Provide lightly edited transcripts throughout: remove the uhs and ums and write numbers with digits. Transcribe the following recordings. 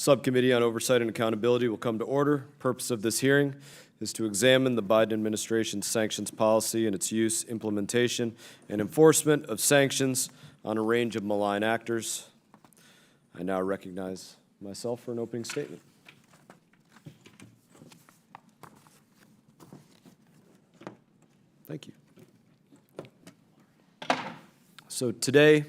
Subcommittee on Oversight and Accountability will come to order. Purpose of this hearing is to examine the Biden administration's sanctions policy and its use, implementation, and enforcement of sanctions on a range of malign actors. I now recognize myself for an opening statement. Thank you. So today,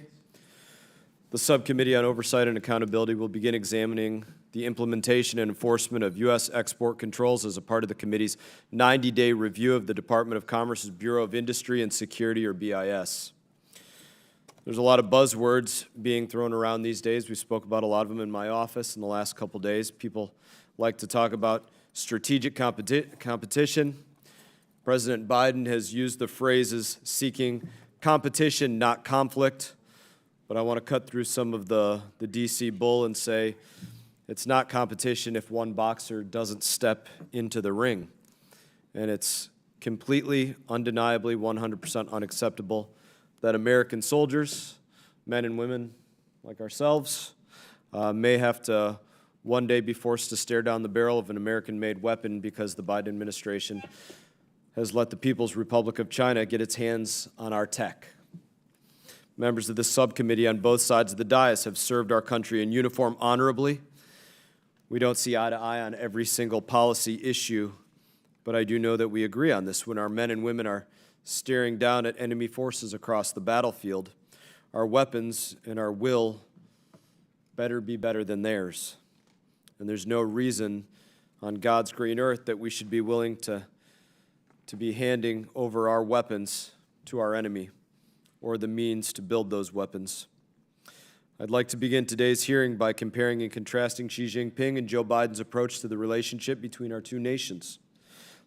the Subcommittee on Oversight and Accountability will begin examining the implementation and enforcement of U.S. export controls as a part of the committee's 90-day review of the Department of Commerce's Bureau of Industry and Security, or BIS. There's a lot of buzzwords being thrown around these days. We spoke about a lot of them in my office in the last couple days. People like to talk about strategic competition. President Biden has used the phrases seeking competition, not conflict. But I want to cut through some of the D.C. bull and say it's not competition if one boxer doesn't step into the ring. And it's completely, undeniably, 100% unacceptable that American soldiers, men and women like ourselves, may have to one day be forced to stare down the barrel of an American-made weapon because the Biden administration has let the People's Republic of China get its hands on our tech. Members of this subcommittee on both sides of the dais have served our country in uniform honorably. We don't see eye to eye on every single policy issue, but I do know that we agree on this. When our men and women are staring down at enemy forces across the battlefield, our weapons and our will better be better than theirs. And there's no reason on God's green earth that we should be willing to be handing over our weapons to our enemy, or the means to build those weapons. I'd like to begin today's hearing by comparing and contrasting Xi Jinping and Joe Biden's approach to the relationship between our two nations.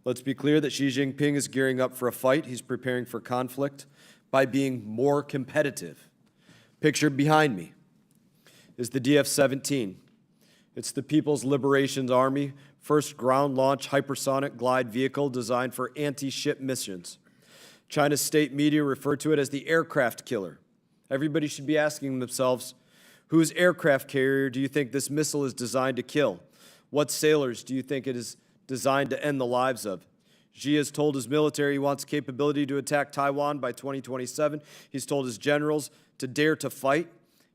Let's be clear that Xi Jinping is gearing up for a fight. He's preparing for conflict by being more competitive. Pictured behind me is the DF-17. It's the People's Liberation Army first ground-launched hypersonic glide vehicle designed for anti-ship missions. China's state media refer to it as the aircraft killer. Everybody should be asking themselves, whose aircraft carrier do you think this missile is designed to kill? What sailors do you think it is designed to end the lives of? Xi has told his military he wants capability to attack Taiwan by 2027. He's told his generals to dare to fight.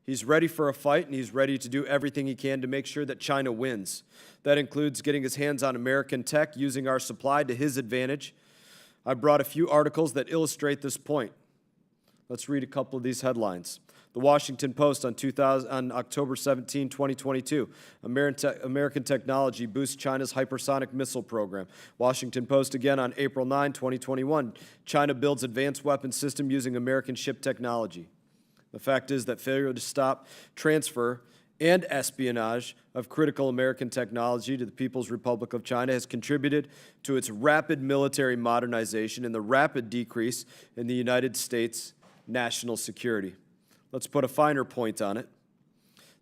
He's ready for a fight, and he's ready to do everything he can to make sure that China wins. That includes getting his hands on American tech, using our supply to his advantage. I brought a few articles that illustrate this point. Let's read a couple of these headlines. The Washington Post on October 17, 2022. American technology boosts China's hypersonic missile program. Washington Post again on April 9, 2021. China builds advanced weapons system using American ship technology. The fact is that failure to stop transfer and espionage of critical American technology to the People's Republic of China has contributed to its rapid military modernization and the rapid decrease in the United States' national security. Let's put a finer point on it.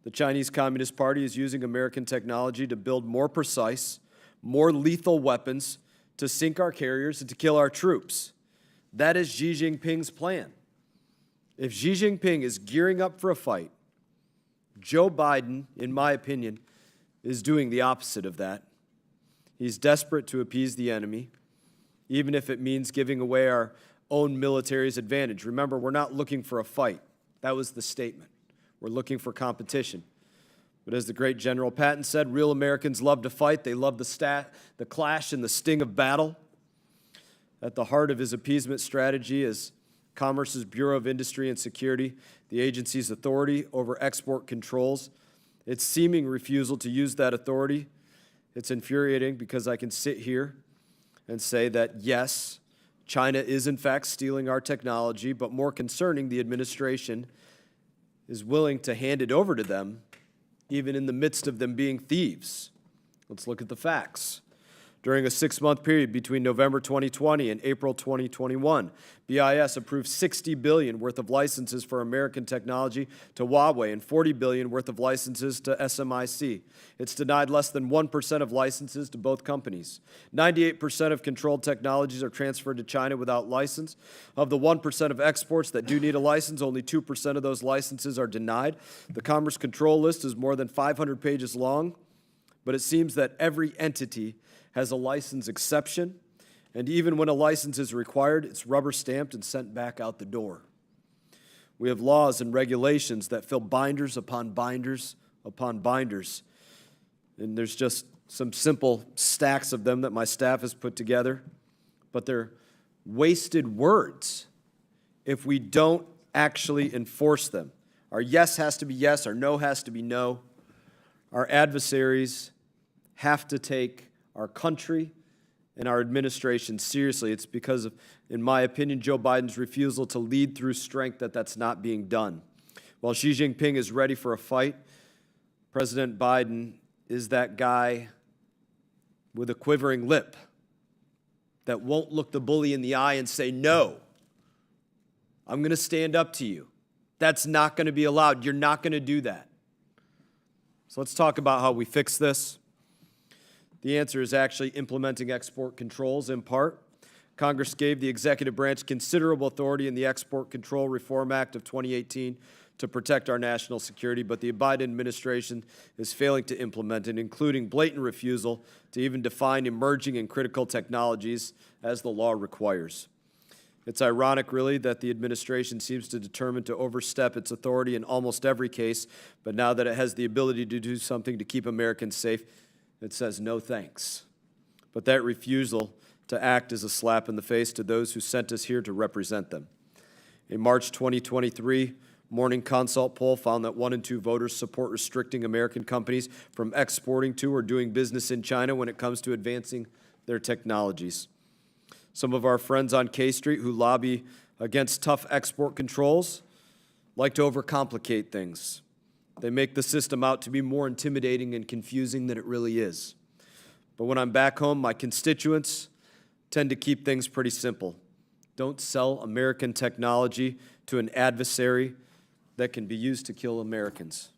The Chinese Communist Party is using American technology to build more precise, more lethal weapons to sink our carriers and to kill our troops. That is Xi Jinping's plan. If Xi Jinping is gearing up for a fight, Joe Biden, in my opinion, is doing the opposite of that. He's desperate to appease the enemy, even if it means giving away our own military's advantage. Remember, we're not looking for a fight. That was the statement. We're looking for competition. But as the great General Patton said, real Americans love to fight. They love the clash and the sting of battle. At the heart of his appeasement strategy is Commerce's Bureau of Industry and Security, the agency's authority over export controls. Its seeming refusal to use that authority, it's infuriating because I can sit here and say that, yes, China is in fact stealing our technology, but more concerning, the administration is willing to hand it over to them, even in the midst of them being thieves. Let's look at the facts. During a 6-month period between November 2020 and April 2021, BIS approved $60 billion worth of licenses for American technology to Huawei and $40 billion worth of licenses to SMIC. It's denied less than 1% of licenses to both companies. 98% of controlled technologies are transferred to China without license. Of the 1% of exports that do need a license, only 2% of those licenses are denied. The Commerce Control List is more than 500 pages long, but it seems that every entity has a license exception, and even when a license is required, it's rubber stamped and sent back out the door. We have laws and regulations that fill binders upon binders upon binders, and there's just some simple stacks of them that my staff has put together, but they're wasted words if we don't actually enforce them. Our yes has to be yes, our no has to be no. Our adversaries have to take our country and our administration seriously. It's because of, in my opinion, Joe Biden's refusal to lead through strength that's not being done. While Xi Jinping is ready for a fight, President Biden is that guy with a quivering lip that won't look the bully in the eye and say, no, I'm going to stand up to you. That's not going to be allowed. You're not going to do that. So let's talk about how we fix this. The answer is actually implementing export controls in part. Congress gave the executive branch considerable authority in the Export Control Reform Act of 2018 to protect our national security, but the Biden administration is failing to implement it, including blatant refusal to even define emerging and critical technologies as the law requires. It's ironic, really, that the administration seems to determine to overstep its authority in almost every case, but now that it has the ability to do something to keep Americans safe, it says no thanks. But that refusal to act is a slap in the face to those who sent us here to represent them. A March 2023 Morning Consult poll found that 1 in 2 voters support restricting American companies from exporting to or doing business in China when it comes to advancing their technologies. Some of our friends on K Street who lobby against tough export controls like to overcomplicate things. They make the system out to be more intimidating and confusing than it really is. But when I'm back home, my constituents tend to keep things pretty simple. Don't sell American technology to an adversary that can be used to kill Americans.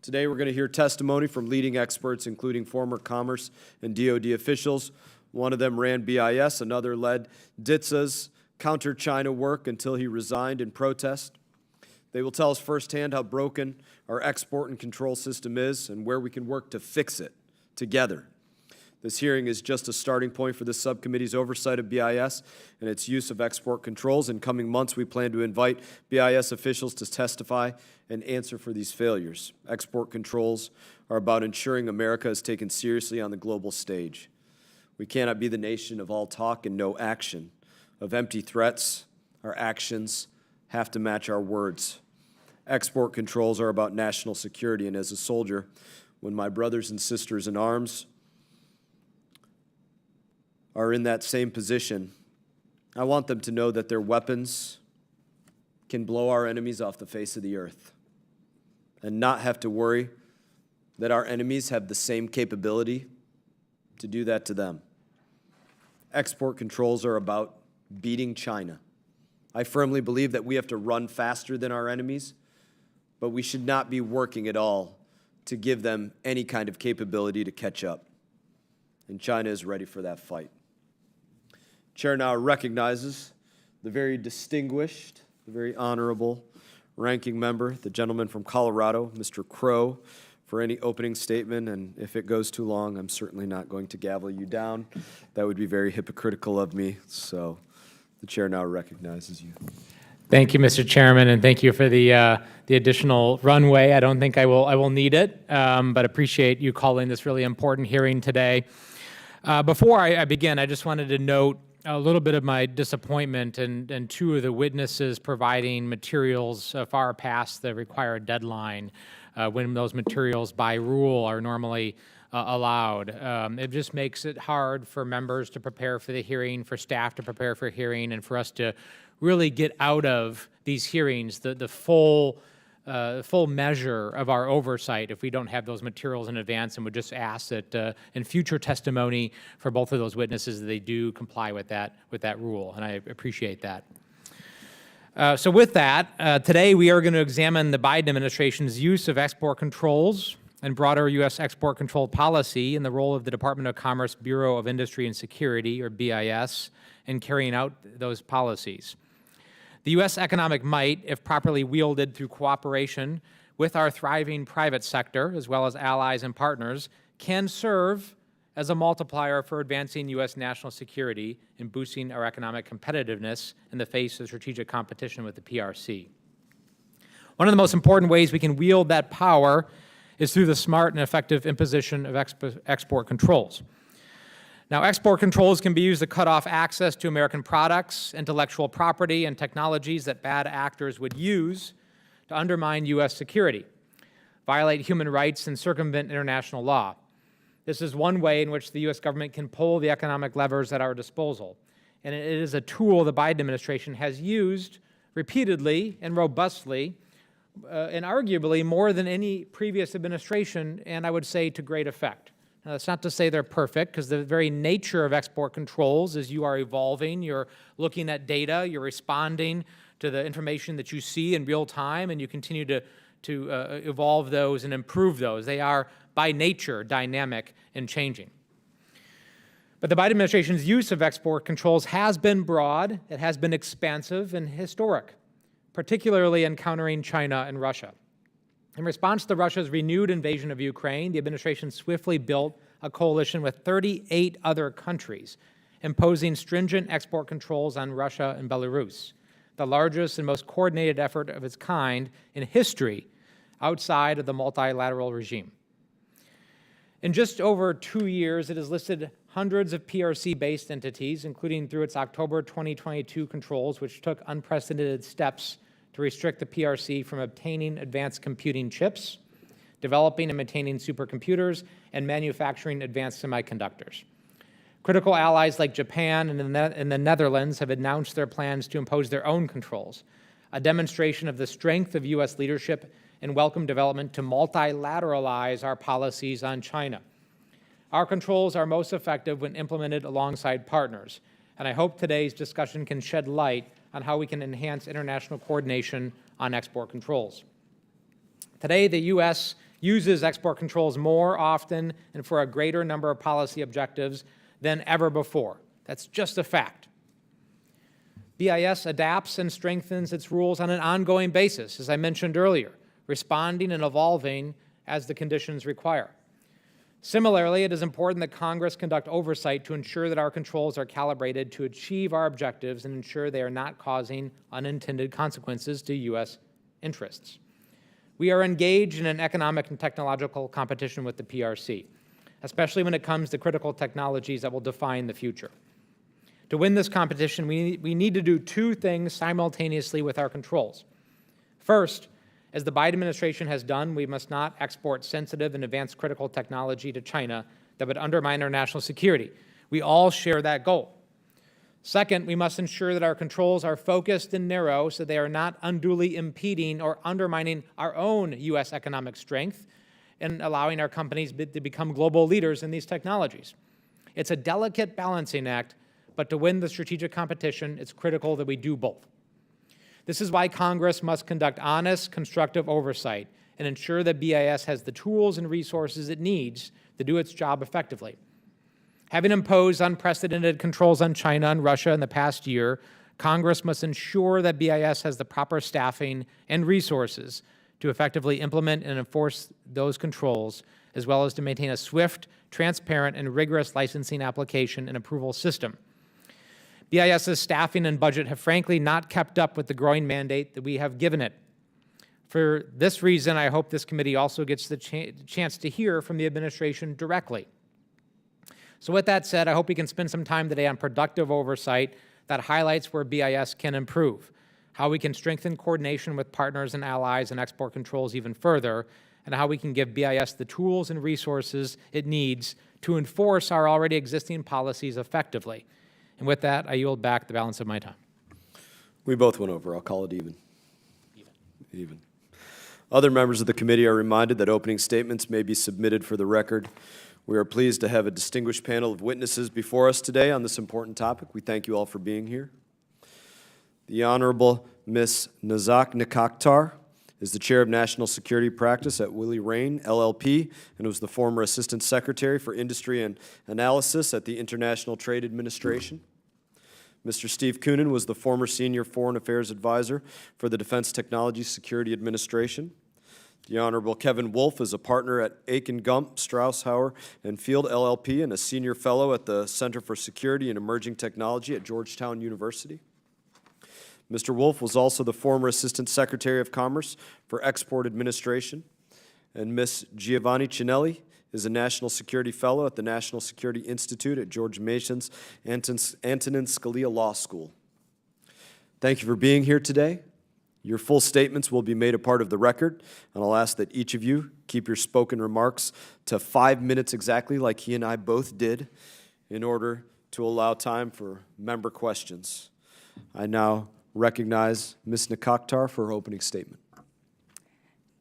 Today, we're going to hear testimony from leading experts, including former Commerce and DOD officials. One of them ran BIS, another led DITSA's counter-China work until he resigned in protest. They will tell us firsthand how broken our export and control system is and where we can work to fix it together. This hearing is just a starting point for the subcommittee's oversight of BIS and its use of export controls. In coming months, we plan to invite BIS officials to testify and answer for these failures. Export controls are about ensuring America is taken seriously on the global stage. We cannot be the nation of all talk and no action, of empty threats. Our actions have to match our words. Export controls are about national security, and as a soldier, when my brothers and sisters in arms are in that same position, I want them to know that their weapons can blow our enemies off the face of the earth and not have to worry that our enemies have the same capability to do that to them. Export controls are about beating China. I firmly believe that we have to run faster than our enemies, but we should not be working at all to give them any kind of capability to catch up. And China is ready for that fight. Chair now recognizes the very distinguished, the very honorable ranking member, the gentleman from Colorado, Mr. Crow, for any opening statement. And if it goes too long, I'm certainly not going to gavel you down. That would be very hypocritical of me. So the chair now recognizes you. Thank you, Mr. Chairman, and thank you for the additional runway. I don't think I will need it, but appreciate you calling this really important hearing today. Before I begin, I just wanted to note a little bit of my disappointment in 2 of the witnesses providing materials far past the required deadline when those materials by rule are normally allowed. It just makes it hard for members to prepare for the hearing, for staff to prepare for hearing, and for us to really get out of these hearings the full full measure of our oversight if we don't have those materials in advance, and would just ask that in future testimony for both of those witnesses that they do comply with that rule, and I appreciate that. So with that, today we are going to examine the Biden administration's use of export controls and broader U.S. export control policy and the role of the Department of Commerce Bureau of Industry and Security, or BIS, in carrying out those policies. The U.S. economic might, if properly wielded through cooperation with our thriving private sector, as well as allies and partners, can serve as a multiplier for advancing U.S. national security and boosting our economic competitiveness in the face of strategic competition with the PRC. One of the most important ways we can wield that power is through the smart and effective imposition of export controls. Now, export controls can be used to cut off access to American products, intellectual property, and technologies that bad actors would use to undermine U.S. security, violate human rights, and circumvent international law. This is one way in which the U.S. government can pull the economic levers at our disposal, and it is a tool the Biden administration has used repeatedly and robustly, and arguably more than any previous administration, and I would say to great effect. Now, that's not to say they're perfect, because the very nature of export controls is you are evolving, you're looking at data, you're responding to the information that you see in real time, and you continue to evolve those and improve those. They are, by nature, dynamic and changing. But the Biden administration's use of export controls has been broad, it has been expansive and historic, particularly in countering China and Russia. In response to Russia's renewed invasion of Ukraine, the administration swiftly built a coalition with 38 other countries, imposing stringent export controls on Russia and Belarus, the largest and most coordinated effort of its kind in history outside of the multilateral regime. In just over 2 years, it has listed hundreds of PRC-based entities, including through its October 2022 controls, which took unprecedented steps to restrict the PRC from obtaining advanced computing chips, developing and maintaining supercomputers, and manufacturing advanced semiconductors. Critical allies like Japan and the Netherlands have announced their plans to impose their own controls, a demonstration of the strength of U.S. leadership and welcome development to multilateralize our policies on China. Our controls are most effective when implemented alongside partners, and I hope today's discussion can shed light on how we can enhance international coordination on export controls. Today, the U.S. uses export controls more often and for a greater number of policy objectives than ever before. That's just a fact. BIS adapts and strengthens its rules on an ongoing basis, as I mentioned earlier, responding and evolving as the conditions require. Similarly, it is important that Congress conduct oversight to ensure that our controls are calibrated to achieve our objectives and ensure they are not causing unintended consequences to U.S. interests. We are engaged in an economic and technological competition with the PRC, especially when it comes to critical technologies that will define the future. To win this competition, we need to do two things simultaneously with our controls. First, as the Biden administration has done, we must not export sensitive and advanced critical technology to China that would undermine our national security. We all share that goal. Second, we must ensure that our controls are focused and narrow so they are not unduly impeding or undermining our own U.S. economic strength and allowing our companies to become global leaders in these technologies. It's a delicate balancing act, but to win the strategic competition, it's critical that we do both. This is why Congress must conduct honest, constructive oversight and ensure that BIS has the tools and resources it needs to do its job effectively. Having imposed unprecedented controls on China and Russia in the past year, Congress must ensure that BIS has the proper staffing and resources to effectively implement and enforce those controls, as well as to maintain a swift, transparent, and rigorous licensing application and approval system. BIS's staffing and budget have frankly not kept up with the growing mandate that we have given it. For this reason, I hope this committee also gets the chance to hear from the administration directly. So with that said, I hope we can spend some time today on productive oversight that highlights where BIS can improve, how we can strengthen coordination with partners and allies and export controls even further, and how we can give BIS the tools and resources it needs to enforce our already existing policies effectively. And with that, I yield back the balance of my time. We both went over. I'll call it even. Even. Other members of the committee are reminded that opening statements may be submitted for the record. We are pleased to have a distinguished panel of witnesses before us today on this important topic. We thank you all for being here. The Honorable Ms. Nazak Nikakhtar is the Chair of National Security Practice at Wiley Rein, LLP, and was the former Assistant Secretary for Industry and Analysis at the International Trade Administration. Mr. Steve Coonan was the former Senior Foreign Affairs Advisor for the Defense Technology Security Administration. The Honorable Kevin Wolf is a partner at Akin, Gump, Strauss, Hauer, and Feld, LLP, and a Senior Fellow at the Center for Security and Emerging Technology at Georgetown University. Mr. Wolf was also the former Assistant Secretary of Commerce for Export Administration. And Ms. Giovanna Chinelli is a National Security Fellow at the National Security Institute at George Mason's Antonin Scalia Law School. Thank you for being here today. Your full statements will be made a part of the record, and I'll ask that each of you keep your spoken remarks to 5 minutes exactly, like he and I both did, in order to allow time for member questions. I now recognize Ms. Nakaktar for her opening statement.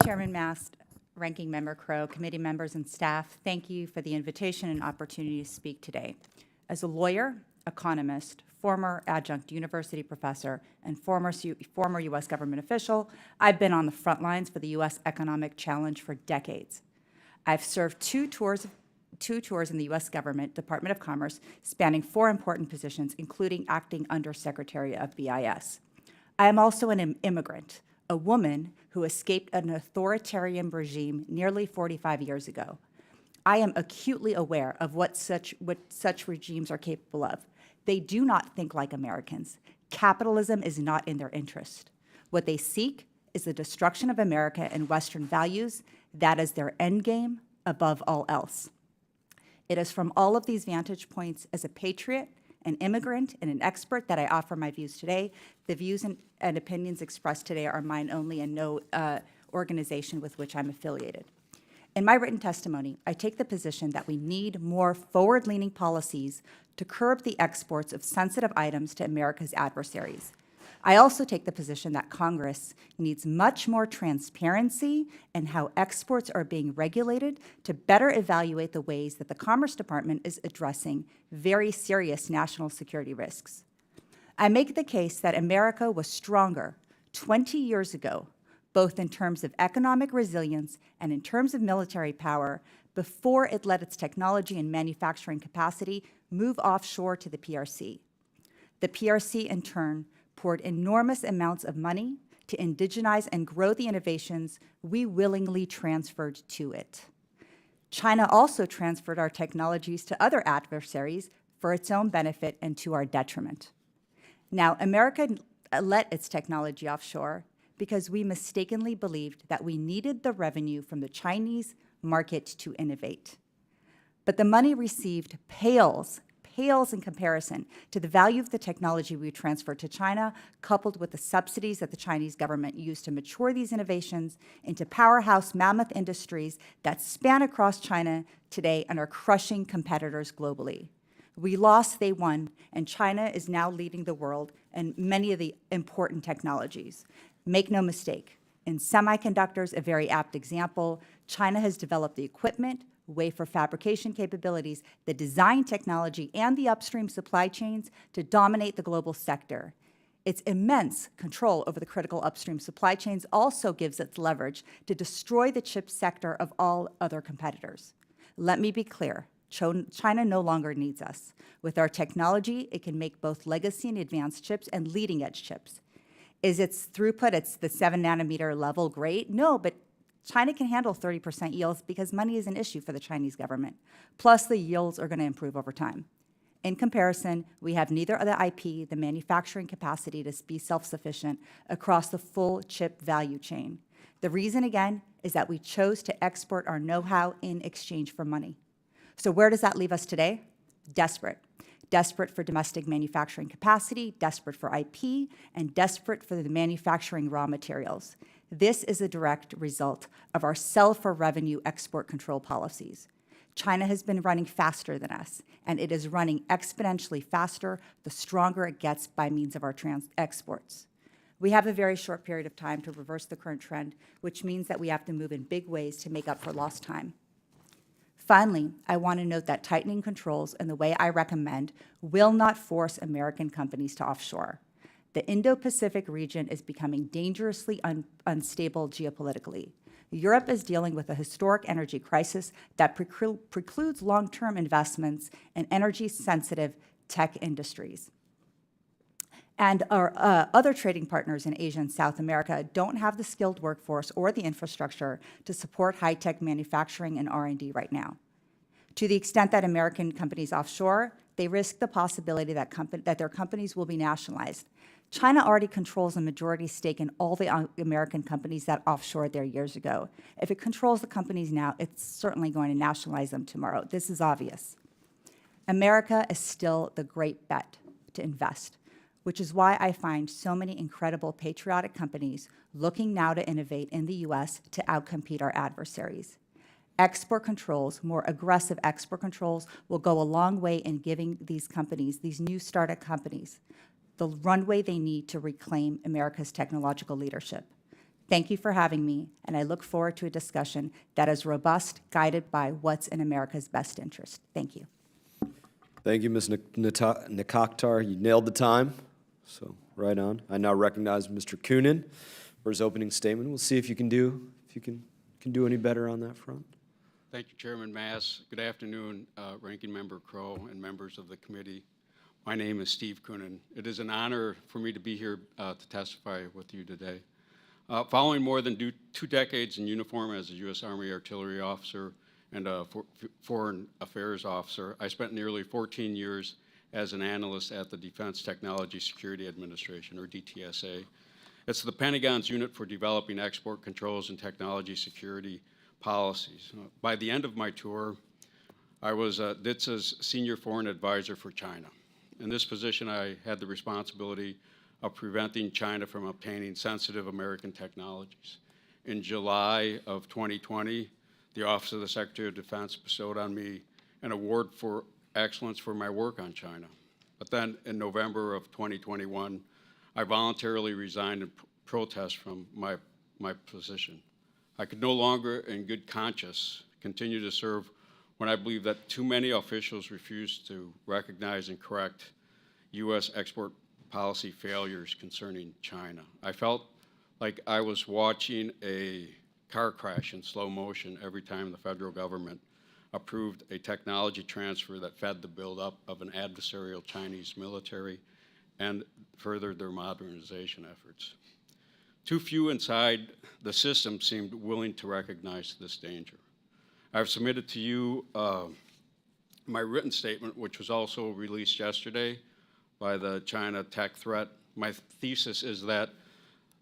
Chairman Mast, Ranking Member Crow, committee members and staff, thank you for the invitation and opportunity to speak today. As a lawyer, economist, former adjunct university professor, and former U.S. government official, I've been on the front lines for the U.S. economic challenge for decades. I've served two tours in the U.S. government, Department of Commerce, spanning 4 important positions, including acting Undersecretary of BIS. I am also an immigrant, a woman who escaped an authoritarian regime nearly 45 years ago. I am acutely aware of what such regimes are capable of. They do not think like Americans. Capitalism is not in their interest. What they seek is the destruction of America and Western values. That is their end game above all else. It is from all of these vantage points as a patriot, an immigrant, and an expert that I offer my views today. The views and opinions expressed today are mine only and no organization with which I'm affiliated. In my written testimony, I take the position that we need more forward-leaning policies to curb the exports of sensitive items to America's adversaries. I also take the position that Congress needs much more transparency in how exports are being regulated to better evaluate the ways that the Commerce Department is addressing very serious national security risks. I make the case that America was stronger 20 years ago, both in terms of economic resilience and in terms of military power, before it let its technology and manufacturing capacity move offshore to the PRC. The PRC, in turn, poured enormous amounts of money to indigenize and grow the innovations we willingly transferred to it. China also transferred our technologies to other adversaries for its own benefit and to our detriment. Now, America let its technology offshore because we mistakenly believed that we needed the revenue from the Chinese market to innovate. But the money received pales in comparison to the value of the technology we transferred to China, coupled with the subsidies that the Chinese government used to mature these innovations into powerhouse mammoth industries that span across China today and are crushing competitors globally. We lost, they won, and China is now leading the world in many of the important technologies. Make no mistake, in semiconductors, a very apt example, China has developed the equipment, wafer fabrication capabilities, the design technology, and the upstream supply chains to dominate the global sector. Its immense control over the critical upstream supply chains also gives it leverage to destroy the chip sector of all other competitors. Let me be clear. China no longer needs us. With our technology, it can make both legacy and advanced chips and leading-edge chips. Is its throughput at the 7-nanometer level great? No, but China can handle 30% yields because money is an issue for the Chinese government. Plus, the yields are going to improve over time. In comparison, we have neither the IP, the manufacturing capacity to be self-sufficient across the full chip value chain. The reason, again, is that we chose to export our know-how in exchange for money. So where does that leave us today? Desperate. Desperate for domestic manufacturing capacity, desperate for IP, and desperate for the manufacturing raw materials. This is a direct result of our sell-for-revenue export control policies. China has been running faster than us, and it is running exponentially faster the stronger it gets by means of our exports. We have a very short period of time to reverse the current trend, which means that we have to move in big ways to make up for lost time. Finally, I want to note that tightening controls in the way I recommend will not force American companies to offshore. The Indo-Pacific region is becoming dangerously unstable geopolitically. Europe is dealing with a historic energy crisis that precludes long-term investments in energy-sensitive tech industries. And our other trading partners in Asia and South America don't have the skilled workforce or the infrastructure to support high-tech manufacturing and R&D right now. To the extent that American companies offshore, they risk the possibility that their companies will be nationalized. China already controls a majority stake in all the American companies that offshored there years ago. If it controls the companies now, it's certainly going to nationalize them tomorrow. This is obvious. America is still the great bet to invest, which is why I find so many incredible patriotic companies looking now to innovate in the US to outcompete our adversaries. Export controls, more aggressive export controls, will go a long way in giving these companies, these new startup companies, the runway they need to reclaim America's technological leadership. Thank you for having me, and I look forward to a discussion that is robust, guided by what's in America's best interest. Thank you. Thank you, Ms. Nikakhtar. You nailed the time, so right on. I now recognize Mr. Coonan for his opening statement. We'll see if you can do any better on that front. Thank you, Chairman Mast. Good afternoon, Ranking Member Crow and members of the committee. My name is Steve Coonan. It is an honor for me to be here to testify with you today. Following more than 2 decades in uniform as a U.S. Army artillery officer and a foreign affairs officer, I spent nearly 14 years as an analyst at the Defense Technology Security Administration, or DTSA. It's the Pentagon's unit for developing export controls and technology security policies. By the end of my tour, I was DTSA's senior foreign advisor for China. In this position, I had the responsibility of preventing China from obtaining sensitive American technologies. In July of 2020, the Office of the Secretary of Defense bestowed on me an award for excellence for my work on China. But then in November of 2021, I voluntarily resigned in protest from my position. I could no longer, in good conscience, continue to serve when I believe that too many officials refused to recognize and correct U.S. export policy failures concerning China. I felt like I was watching a car crash in slow motion every time the federal government approved a technology transfer that fed the buildup of an adversarial Chinese military and furthered their modernization efforts. Too few inside the system seemed willing to recognize this danger. I've submitted to you my written statement, which was also released yesterday by the China tech threat. My thesis is that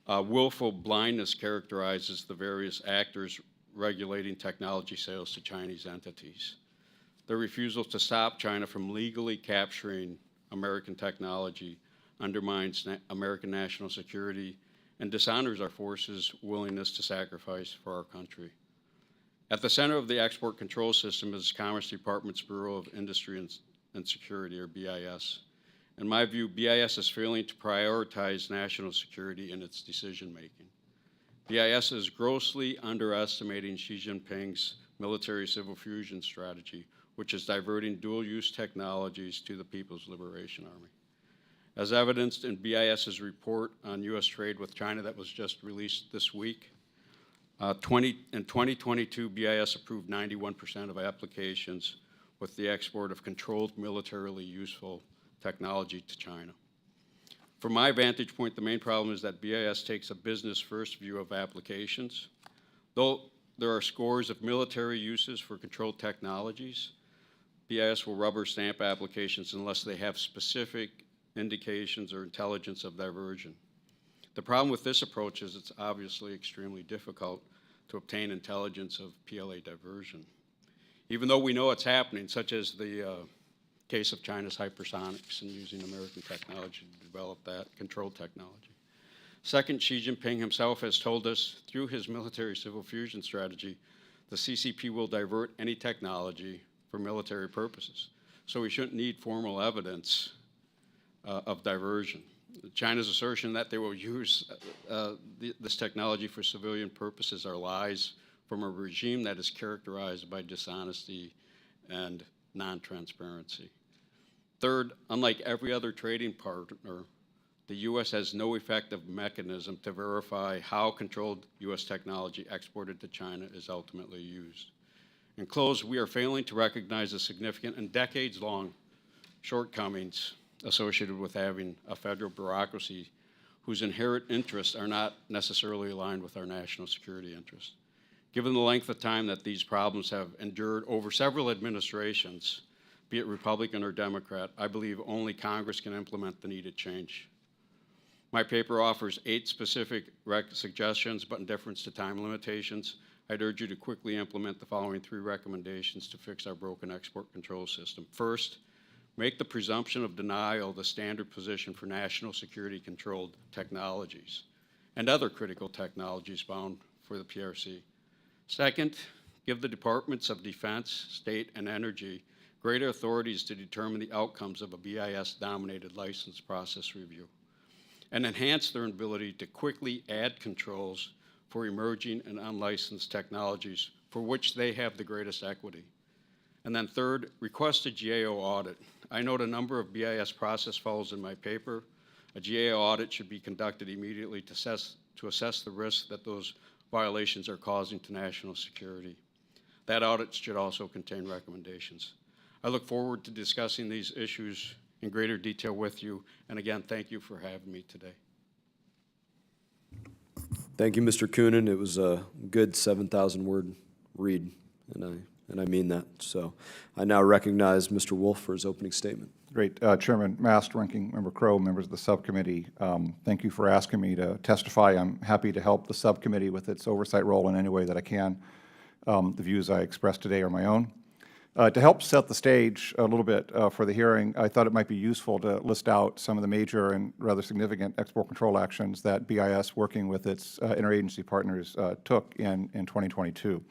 willful blindness characterizes the various actors regulating technology sales to Chinese entities. Their refusal to stop China from legally capturing American technology undermines American national security and dishonors our forces' willingness to sacrifice for our country. At the center of the export control system is Commerce Department's Bureau of Industry and Security, or BIS. In my view, BIS is failing to prioritize national security in its decision-making. BIS is grossly underestimating Xi Jinping's military-civil fusion strategy, which is diverting dual-use technologies to the People's Liberation Army. As evidenced in BIS's report on U.S. trade with China that was just released this week, in 2022, BIS approved 91% of applications with the export of controlled militarily useful technology to China. From my vantage point, the main problem is that BIS takes a business-first view of applications. Though there are scores of military uses for controlled technologies, BIS will rubber stamp applications unless they have specific indications or intelligence of diversion. The problem with this approach is it's obviously extremely difficult to obtain intelligence of PLA diversion, even though we know it's happening, such as the case of China's hypersonics and using American technology to develop that controlled technology. Second, Xi Jinping himself has told us through his military-civil fusion strategy, the CCP will divert any technology for military purposes. So we shouldn't need formal evidence of diversion. China's assertion that they will use this technology for civilian purposes are lies from a regime that is characterized by dishonesty and non-transparency. Third, unlike every other trading partner, the U.S. has no effective mechanism to verify how controlled U.S. technology exported to China is ultimately used. In close, we are failing to recognize the significant and decades-long shortcomings associated with having a federal bureaucracy whose inherent interests are not necessarily aligned with our national security interests. Given the length of time that these problems have endured over several administrations, be it Republican or Democrat, I believe only Congress can implement the needed change. My paper offers 8 specific suggestions, but in deference to time limitations, I'd urge you to quickly implement the following 3 recommendations to fix our broken export control system. First, make the presumption of denial the standard position for national security controlled technologies and other critical technologies bound for the PRC. Second, give the Departments of Defense, State, and Energy greater authorities to determine the outcomes of a BIS-dominated license process review, and enhance their ability to quickly add controls for emerging and unlicensed technologies for which they have the greatest equity. And then third, request a GAO audit. I note a number of BIS process fouls in my paper. A GAO audit should be conducted immediately to assess the risk that those violations are causing to national security. That audit should also contain recommendations. I look forward to discussing these issues in greater detail with you. And again, thank you for having me today. Thank you, Mr. Coonan. It was a good 7,000-word read, and I mean that. So I now recognize Mr. Wolf for his opening statement. Great. Chairman Mast, Ranking Member Crow, members of the subcommittee, thank you for asking me to testify. I'm happy to help the subcommittee with its oversight role in any way that I can. The views I expressed today are my own. To help set the stage a little bit for the hearing, I thought it might be useful to list out some of the major and rather significant export control actions that BIS, working with its interagency partners, took in 2022.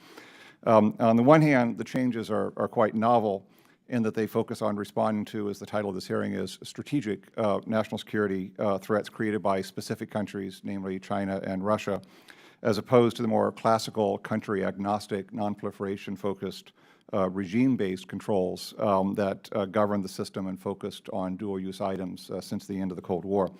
On the one hand, the changes are quite novel in that they focus on responding to, as the title of this hearing is, strategic national security threats created by specific countries, namely China and Russia, as opposed to the more classical country-agnostic, non-proliferation-focused regime-based controls that govern the system and focused on dual-use items since the end of the Cold War.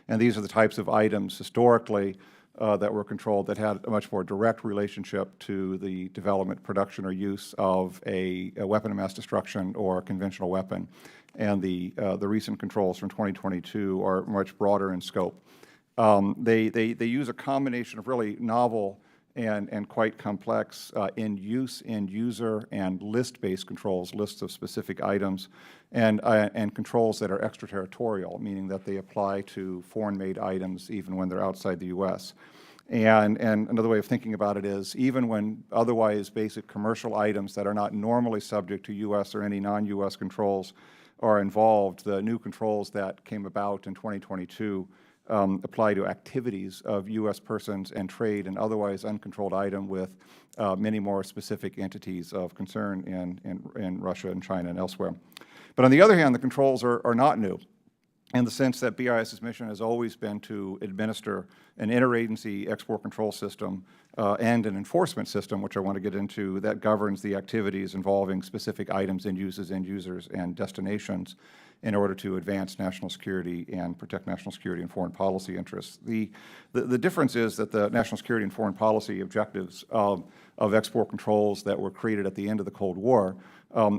And these are the types of items historically that were controlled that had a much more direct relationship to the development, production, or use of a weapon of mass destruction or a conventional weapon. And the recent controls from 2022 are much broader in scope. They use a combination of really novel and quite complex end-use, end-user, and list-based controls, lists of specific items, and controls that are extraterritorial, meaning that they apply to foreign-made items even when they're outside the U.S. And another way of thinking about it is, even when otherwise basic commercial items that are not normally subject to U.S. or any non-U.S. controls are involved, the new controls that came about in 2022 apply to activities of U.S. persons and trade an otherwise uncontrolled item with many more specific entities of concern in Russia and China and elsewhere. But on the other hand, the controls are not new, in the sense that BIS's mission has always been to administer an interagency export control system and an enforcement system, which I want to get into, that governs the activities involving specific items, end users, and destinations in order to advance national security and protect national security and foreign policy interests. The difference is that the national security and foreign policy objectives of export controls that were created at the end of the Cold War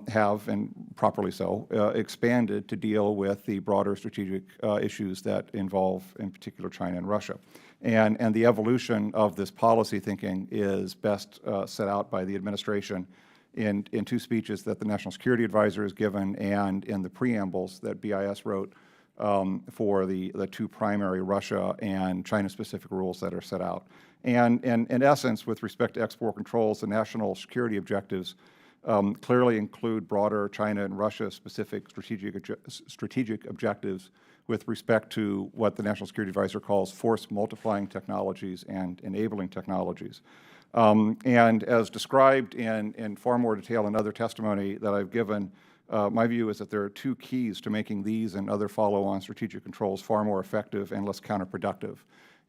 have, and properly so, expanded to deal with the broader strategic issues that involve, in particular, China and Russia. And the evolution of this policy thinking is best set out by the administration in 2 speeches that the National Security Advisor has given and in the preambles that BIS wrote for the 2 primary Russia and China-specific rules that are set out. And in essence, with respect to export controls, the national security objectives clearly include broader China and Russia-specific strategic objectives with respect to what the National Security Advisor calls force-multiplying technologies and enabling technologies. And as described in far more detail in other testimony that I've given My view is that there are two keys to making these and other follow-on strategic controls far more effective and less counterproductive.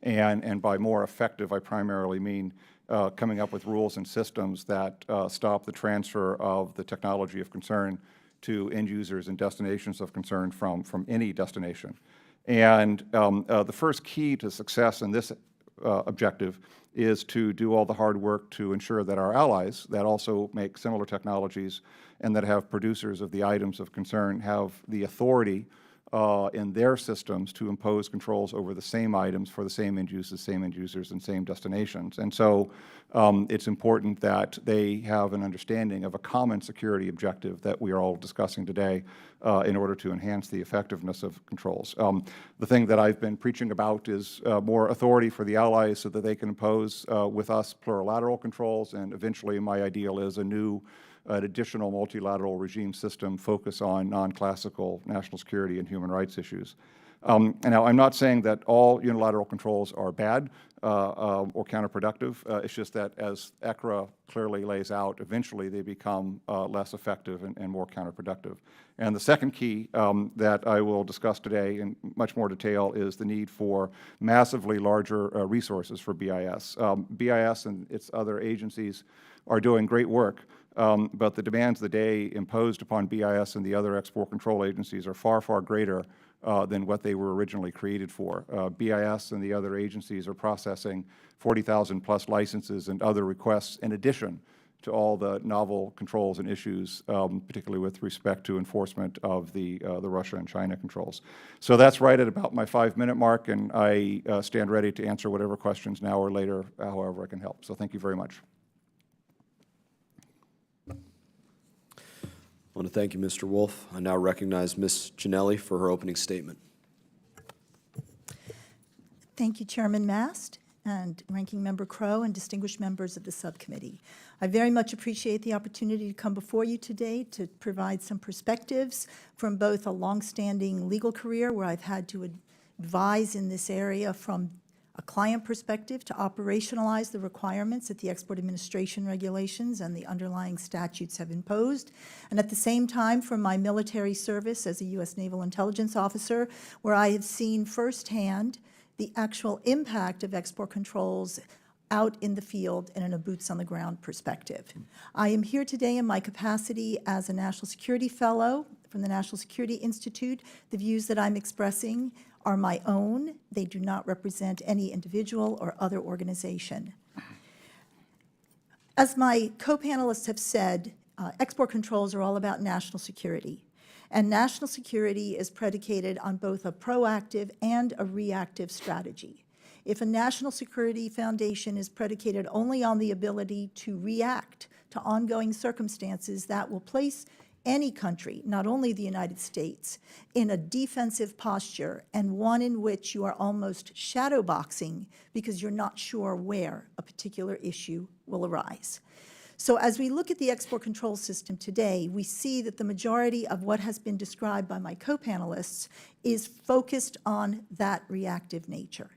And by more effective, I primarily mean coming up with rules and systems that stop the transfer of the technology of concern to end users and destinations of concern from any destination. And the first key to success in this objective is to do all the hard work to ensure that our allies that also make similar technologies and that have producers of the items of concern have the authority in their systems to impose controls over the same items for the same end users, and same destinations. And so it's important that they have an understanding of a common security objective that we are all discussing today in order to enhance the effectiveness of controls. The thing that I've been preaching about is more authority for the allies so that they can impose with us plurilateral controls, and eventually my ideal is an additional multilateral regime system focus on non-classical national security and human rights issues. Now, I'm not saying that all unilateral controls are bad or counterproductive. It's just that, as ECRA clearly lays out, eventually they become less effective and more counterproductive. And the second key that I will discuss today in much more detail is the need for massively larger resources for BIS. BIS and its other agencies are doing great work, but the demands of the day imposed upon BIS and the other export control agencies are far, far greater than what they were originally created for. BIS and the other agencies are processing 40,000 plus licenses and other requests in addition to all the novel controls and issues, particularly with respect to enforcement of the Russia and China controls. So that's right at about my 5-minute mark, and I stand ready to answer whatever questions now or later, however I can help. So thank you very much. I want to thank you, Mr. Wolf. I now recognize Ms. Chinelli for her opening statement. Thank you, Chairman Mast and Ranking Member Crow and distinguished members of the subcommittee. I very much appreciate the opportunity to come before you today to provide some perspectives from both a longstanding legal career where I've had to advise in this area from a client perspective to operationalize the requirements that the Export Administration regulations and the underlying statutes have imposed, and at the same time from my military service as a U.S. Naval Intelligence Officer, where I have seen firsthand the actual impact of export controls out in the field and in a boots-on-the-ground perspective. I am here today in my capacity as a National Security Fellow from the National Security Institute. The views that I'm expressing are my own. They do not represent any individual or other organization. As my co-panelists have said, export controls are all about national security. And national security is predicated on both a proactive and a reactive strategy. If a national security foundation is predicated only on the ability to react to ongoing circumstances, that will place any country, not only the United States, in a defensive posture and one in which you are almost shadowboxing because you're not sure where a particular issue will arise. So as we look at the export control system today, we see that the majority of what has been described by my co-panelists is focused on that reactive nature.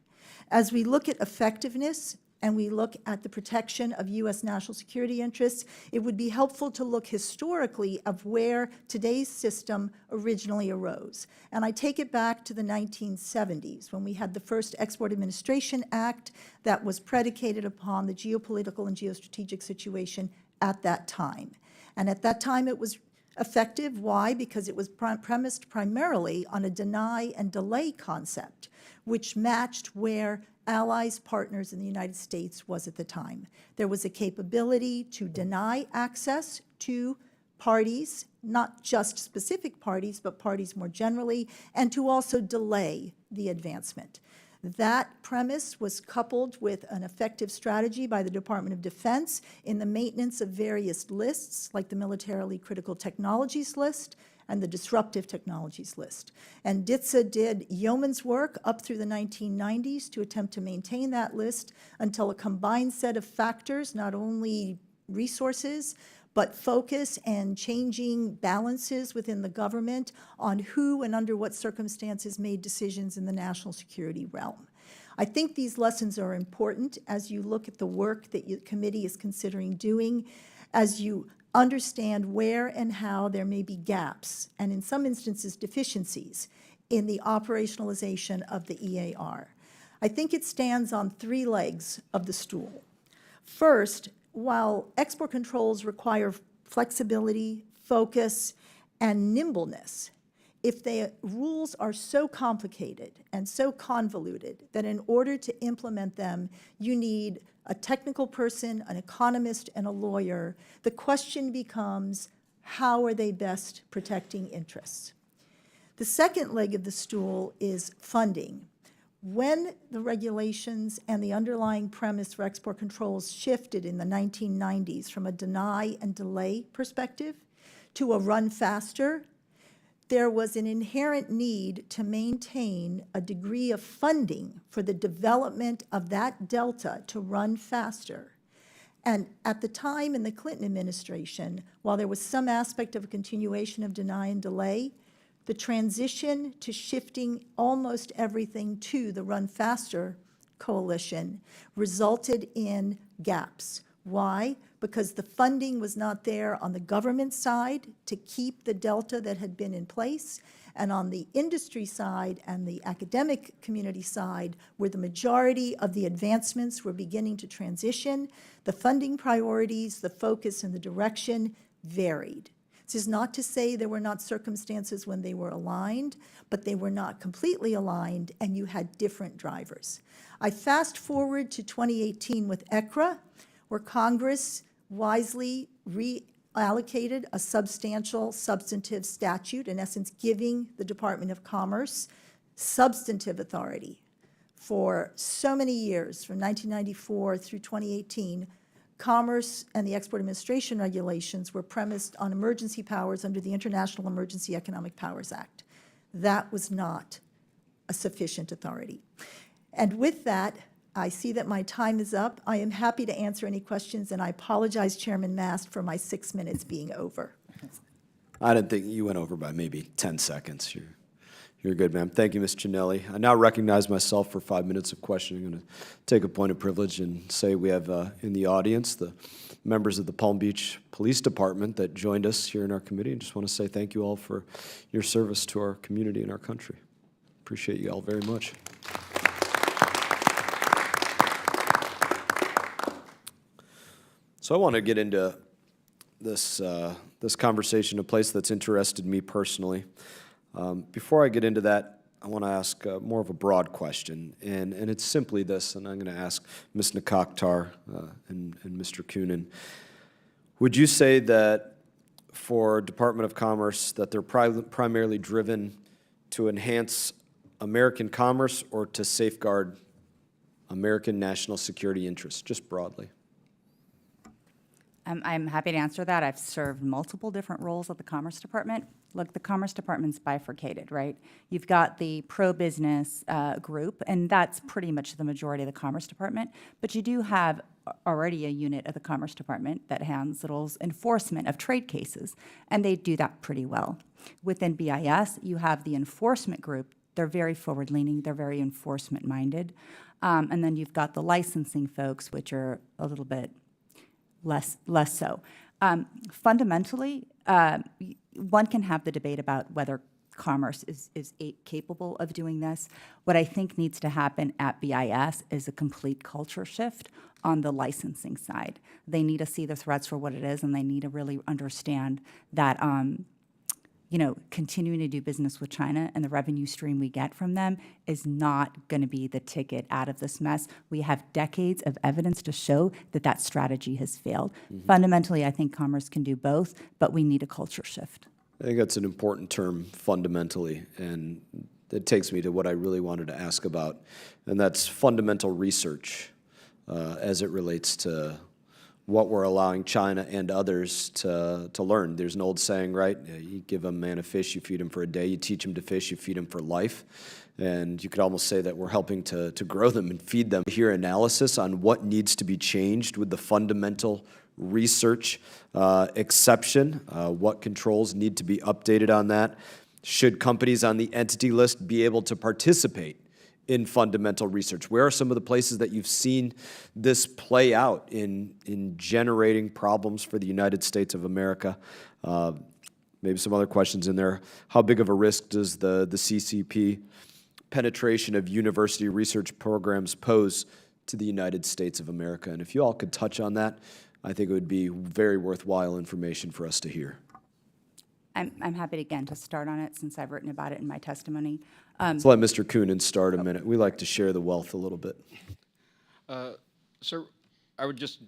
As we look at effectiveness, and we look at the protection of U.S. national security interests, it would be helpful to look historically of where today's system originally arose. And I take it back to the 1970s, when we had the first Export Administration Act that was predicated upon the geopolitical and geostrategic situation at that time. And at that time, it was effective. Why? Because it was premised primarily on a deny and delay concept, which matched where allies, partners in the United States was at the time. There was a capability to deny access to parties, not just specific parties, but parties more generally, and to also delay the advancement. That premise was coupled with an effective strategy by the Department of Defense in the maintenance of various lists, like the Militarily Critical Technologies list and the Disruptive Technologies list. And DITSA did yeoman's work up through the 1990s to attempt to maintain that list until a combined set of factors, not only resources, but focus and changing balances within the government on who and under what circumstances made decisions in the national security realm. I think these lessons are important as you look at the work that your committee is considering doing, as you understand where and how there may be gaps, and in some instances deficiencies, in the operationalization of the EAR. I think it stands on three legs of the stool. First, while export controls require flexibility, focus, and nimbleness, if the rules are so complicated and so convoluted that in order to implement them, you need a technical person, an economist, and a lawyer, the question becomes, how are they best protecting interests? The second leg of the stool is funding. When the regulations and the underlying premise for export controls shifted in the 1990s from a deny and delay perspective to a run faster, there was an inherent need to maintain a degree of funding for the development of that delta to run faster. And at the time in the Clinton administration, while there was some aspect of a continuation of deny and delay, the transition to shifting almost everything to the Run Faster coalition resulted in gaps. Why? Because the funding was not there on the government side to keep the delta that had been in place, and on the industry side and the academic community side, where the majority of the advancements were beginning to transition, the funding priorities, the focus, and the direction varied. This is not to say there were not circumstances when they were aligned, but they were not completely aligned, and you had different drivers. I fast forward to 2018 with ECRA, where Congress wisely reallocated a substantial substantive statute, in essence giving the Department of Commerce substantive authority. For so many years, from 1994 through 2018, Commerce and the Export Administration regulations were premised on emergency powers under the International Emergency Economic Powers Act. That was not a sufficient authority. And with that, I see that my time is up. I am happy to answer any questions, and I apologize, Chairman Mast, for my 6 minutes being over. I didn't think you went over by maybe 10 seconds. You're good, ma'am. Thank you, Ms. Chinelli. I now recognize myself for 5 minutes of questioning. I'm going to take a point of privilege and say we have in the audience the members of the Palm Beach Police Department that joined us here in our committee. I just want to say thank you all for your service to our community and our country. Appreciate you all very much. So I want to get into this conversation, a place that's interested me personally. Before I get into that, I want to ask more of a broad question, and it's simply this, and I'm going to ask Ms. Nikakhtar and Mr. Coonan. Would you say that for Department of Commerce that they're primarily driven to enhance American commerce or to safeguard American national security interests, just broadly? I'm happy to answer that. I've served multiple different roles at the Commerce Department. Look, the Commerce Department's bifurcated, right? You've got the pro-business group, and that's pretty much the majority of the Commerce Department. But you do have already a unit of the Commerce Department that handles enforcement of trade cases, and they do that pretty well. Within BIS, you have the enforcement group. They're very forward-leaning. They're very enforcement-minded. And then you've got the licensing folks, which are a little bit less so. Fundamentally, one can have the debate about whether Commerce is capable of doing this. What I think needs to happen at BIS is a complete culture shift on the licensing side. They need to see the threats for what it is, and they need to really understand that continuing to do business with China and the revenue stream we get from them is not going to be the ticket out of this mess. We have decades of evidence to show that that strategy has failed. Mm-hmm. Fundamentally, I think Commerce can do both, but we need a culture shift. I think that's an important term, fundamentally, and it takes me to what I really wanted to ask about, and that's fundamental research as it relates to what we're allowing China and others to learn. There's an old saying, right? You give a man a fish, you feed him for a day. You teach him to fish, you feed him for life. And you could almost say that we're helping to grow them and feed them. Hear analysis on what needs to be changed with the fundamental research exception, what controls need to be updated on that. Should companies on the entity list be able to participate in fundamental research? Where are some of the places that you've seen this play out in generating problems for the United States of America? Maybe some other questions in there. How big of a risk does the CCP penetration of university research programs pose to the United States of America? And if you all could touch on that, I think it would be very worthwhile information for us to hear. I'm happy, again, to start on it since I've written about it in my testimony. Let's let Mr. Coonan start a minute. We like to share the wealth a little bit. Sir, I would just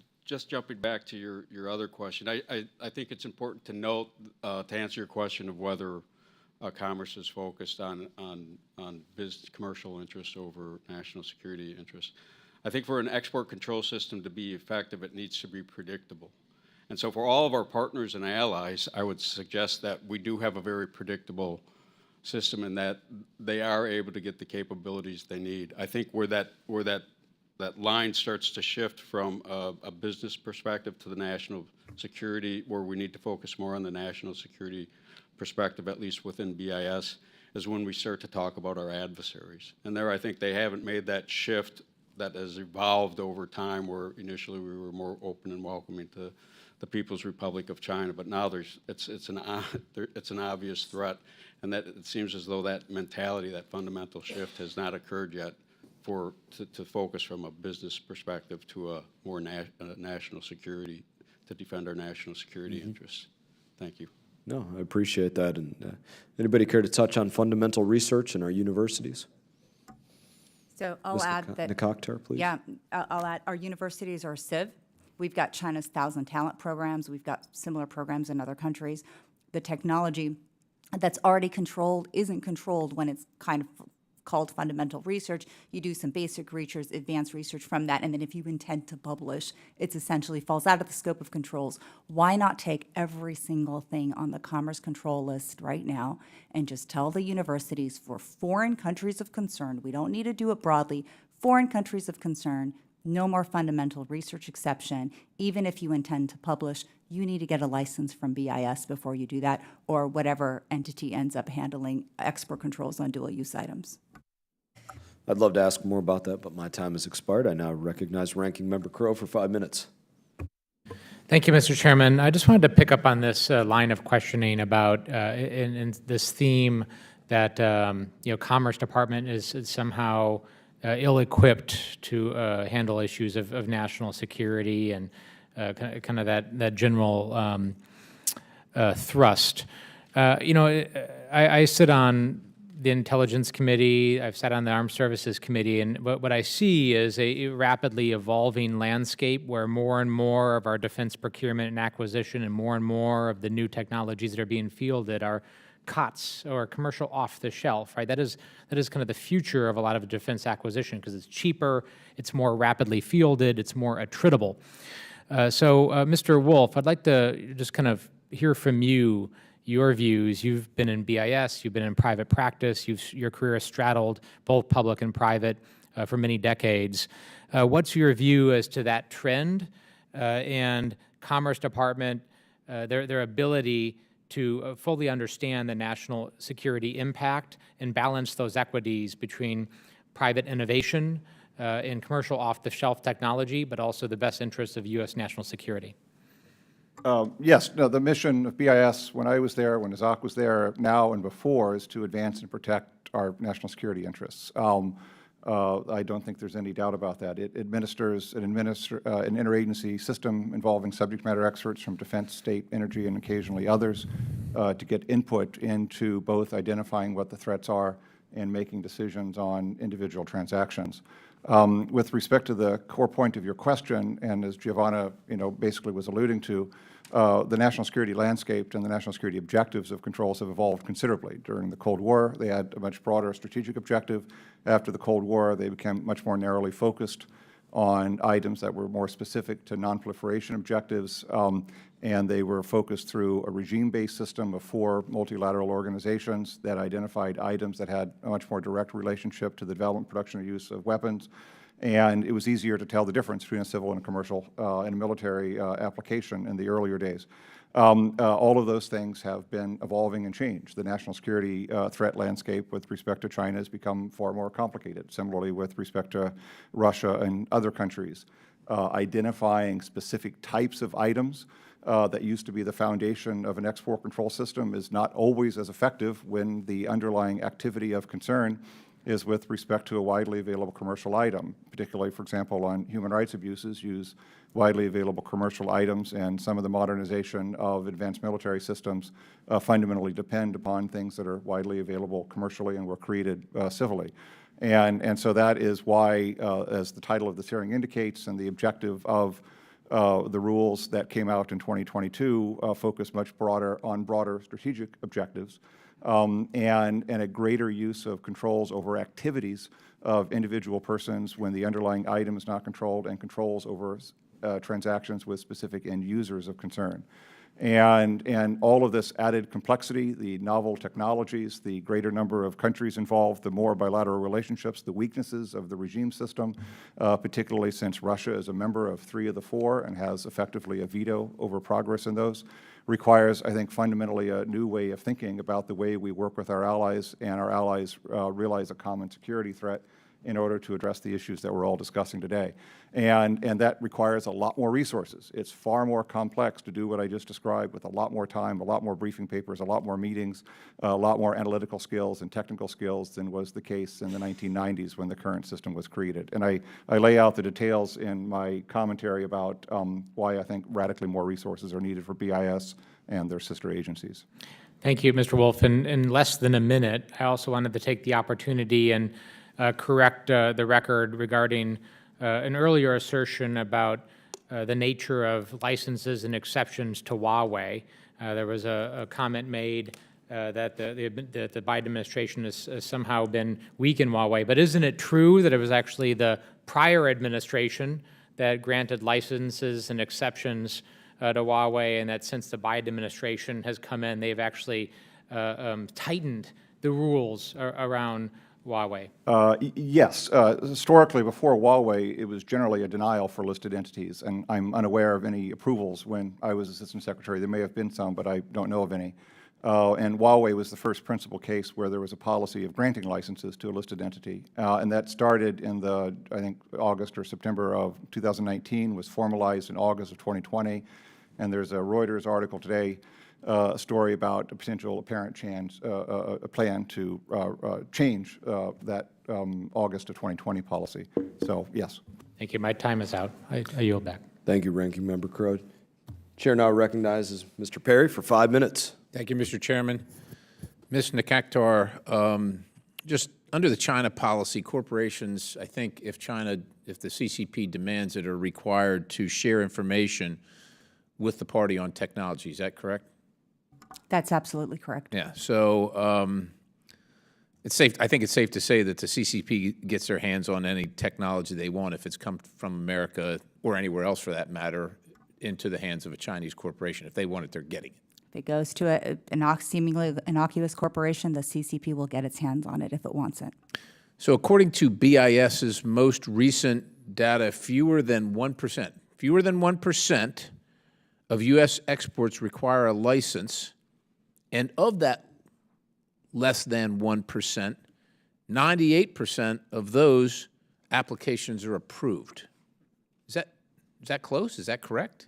jumping back to your other question, I think it's important to note, to answer your question of whether commerce is focused on business commercial interests over national security interests. I think for an export control system to be effective, it needs to be predictable. And so for all of our partners and allies, I would suggest that we do have a very predictable system and that they are able to get the capabilities they need. I think where that line starts to shift from a business perspective to the national security, where we need to focus more on the national security perspective, at least within BIS, is when we start to talk about our adversaries. And there, I think they haven't made that shift that has evolved over time, where initially we were more open and welcoming to the People's Republic of China, but now it's an obvious threat, and that it seems as though that mentality, that fundamental shift, has not occurred yet to focus from a business perspective to a more national security, to defend our national security interests. Thank you. No, I appreciate that. And anybody care to touch on fundamental research in our universities? So I'll Ms. add that. Nikakhtar, please. Yeah, I'll add, our universities are civ. We've got China's 1,000 talent programs. We've got similar programs in other countries. The technology that's already controlled isn't controlled when it's kind of called fundamental research. You do some basic research, advanced research from that, and then if you intend to publish, it essentially falls out of the scope of controls. Why not take every single thing on the Commerce Control List right now and just tell the universities for foreign countries of concern, we don't need to do it broadly, foreign countries of concern, no more fundamental research exception. Even if you intend to publish, you need to get a license from BIS before you do that, or whatever entity ends up handling export controls on dual-use items. I'd love to ask more about that, but my time has expired. I now recognize Ranking Member Crow for 5 minutes. Thank you, Mr. Chairman. I just wanted to pick up on this line of questioning about in this theme that Commerce Department is somehow ill-equipped to handle issues of national security and kind of that general thrust. I sit on the Intelligence Committee, I've sat on the Armed Services Committee, and what I see is a rapidly evolving landscape where more and more of our defense procurement and acquisition and more of the new technologies that are being fielded are COTS, or commercial off the shelf, right? That is kind of the future of a lot of defense acquisition, because it's cheaper, it's more rapidly fielded, it's more attritable. So, Mr. Wolf, I'd like to just kind of hear from you, your views. You've been in BIS, you've been in private practice, your career has straddled both public and private for many decades. What's your view as to that trend and Commerce Department, their ability to fully understand the national security impact and balance those equities between private innovation and commercial off-the-shelf technology, but also the best interests of U.S. national security? Yes, no, the mission of BIS, when I was there, when Nazak was there, now and before, is to advance and protect our national security interests. I don't think there's any doubt about that. It administers an interagency system involving subject matter experts from defense, state, energy, and occasionally others to get input into both identifying what the threats are and making decisions on individual transactions. With respect to the core point of your question, and as Giovanna, basically was alluding to, the national security landscape and the national security objectives of controls have evolved considerably. During the Cold War, they had a much broader strategic objective. After the Cold War, they became much more narrowly focused on items that were more specific to nonproliferation objectives, and they were focused through a regime-based system of 4 multilateral organizations that identified items that had a much more direct relationship to the development, production, or use of weapons. And it was easier to tell the difference between a civil and a commercial and a military application in the earlier days. All of those things have been evolving and changed. The national security threat landscape with respect to China has become far more complicated, similarly with respect to Russia and other countries. Identifying specific types of items that used to be the foundation of an export control system is not always as effective when the underlying activity of concern is with respect to a widely available commercial item, particularly, for example, on human rights abuses, use widely available commercial items, and some of the modernization of advanced military systems fundamentally depend upon things that are widely available commercially and were created civilly. And so that is why, as the title of this hearing indicates, and the objective of the rules that came out in 2022 focus much broader on broader strategic objectives and a greater use of controls over activities of individual persons when the underlying item is not controlled, and controls over transactions with specific end users of concern. And all of this added complexity, the novel technologies, the greater number of countries involved, the more bilateral relationships, the weaknesses of the regime system, particularly since Russia is a member of 3 of the 4 and has effectively a veto over progress in those, requires, I think, fundamentally a new way of thinking about the way we work with our allies, and our allies realize a common security threat in order to address the issues that we're all discussing today. And that requires a lot more resources. It's far more complex to do what I just described with a lot more time, a lot more briefing papers, a lot more meetings, a lot more analytical skills and technical skills than was the case in the 1990s when the current system was created. And I lay out the details in my commentary about why I think radically more resources are needed for BIS and their sister agencies. Thank you, Mr. Wolf. In less than a minute, I also wanted to take the opportunity and correct the record regarding an earlier assertion about the nature of licenses and exceptions to Huawei. There was a comment made that the Biden administration has somehow been weak in Huawei. But isn't it true that it was actually the prior administration that granted licenses and exceptions to Huawei, and that since the Biden administration has come in, they've actually tightened the rules around Huawei? Yes. Historically, before Huawei, it was generally a denial for listed entities, and I'm unaware of any approvals when I was Assistant Secretary. There may have been some, but I don't know of any. And Huawei was the first principal case where there was a policy of granting licenses to a listed entity. And that started in the, I think, August or September of 2019, was formalized in August of 2020. And there's a Reuters article today, a story about a potential apparent change, a plan to change that August of 2020 policy. So, yes. Thank you. My time is out. I yield back. Thank you, Ranking Member Crow. Chair now recognizes Mr. Perry for 5 minutes. Thank you, Mr. Chairman. Ms. Nikakhtar, just under the China policy, corporations, I think if the CCP demands it, are required to share information with the party on technology. Is that correct? That's absolutely correct. Yeah. So it's safe. I think it's safe to say that the CCP gets their hands on any technology they want, if it's come from America or anywhere else for that matter, into the hands of a Chinese corporation. If they want it, they're getting it. If it goes to a seemingly innocuous corporation, the CCP will get its hands on it if it wants it. So according to BIS's most recent data, fewer than 1% of U.S. exports require a license, and of that less than 1%, 98% of those applications are approved. Is that close? Is that correct?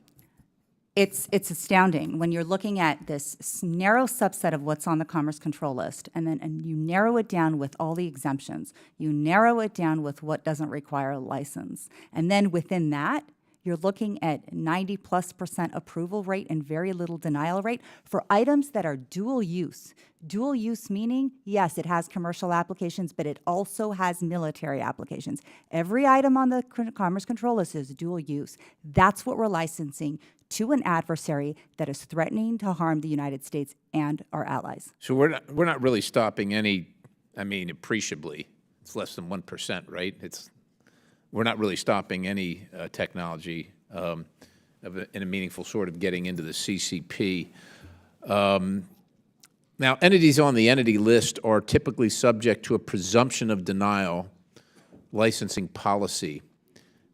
It's astounding when you're looking at this narrow subset of what's on the Commerce Control List, and you narrow it down with all the exemptions. You narrow it down with what doesn't require a license. And then within that, you're looking at 90+% approval rate and very little denial rate for items that are dual use. Dual use meaning, yes, it has commercial applications, but it also has military applications. Every item on the Commerce Control List is dual use. That's what we're licensing to an adversary that is threatening to harm the United States and our allies. So we're not really stopping any, I mean, appreciably, it's less than 1%, right? We're not really stopping any technology in a meaningful sort of getting into the CCP. Now, entities on the entity list are typically subject to a presumption of denial licensing policy.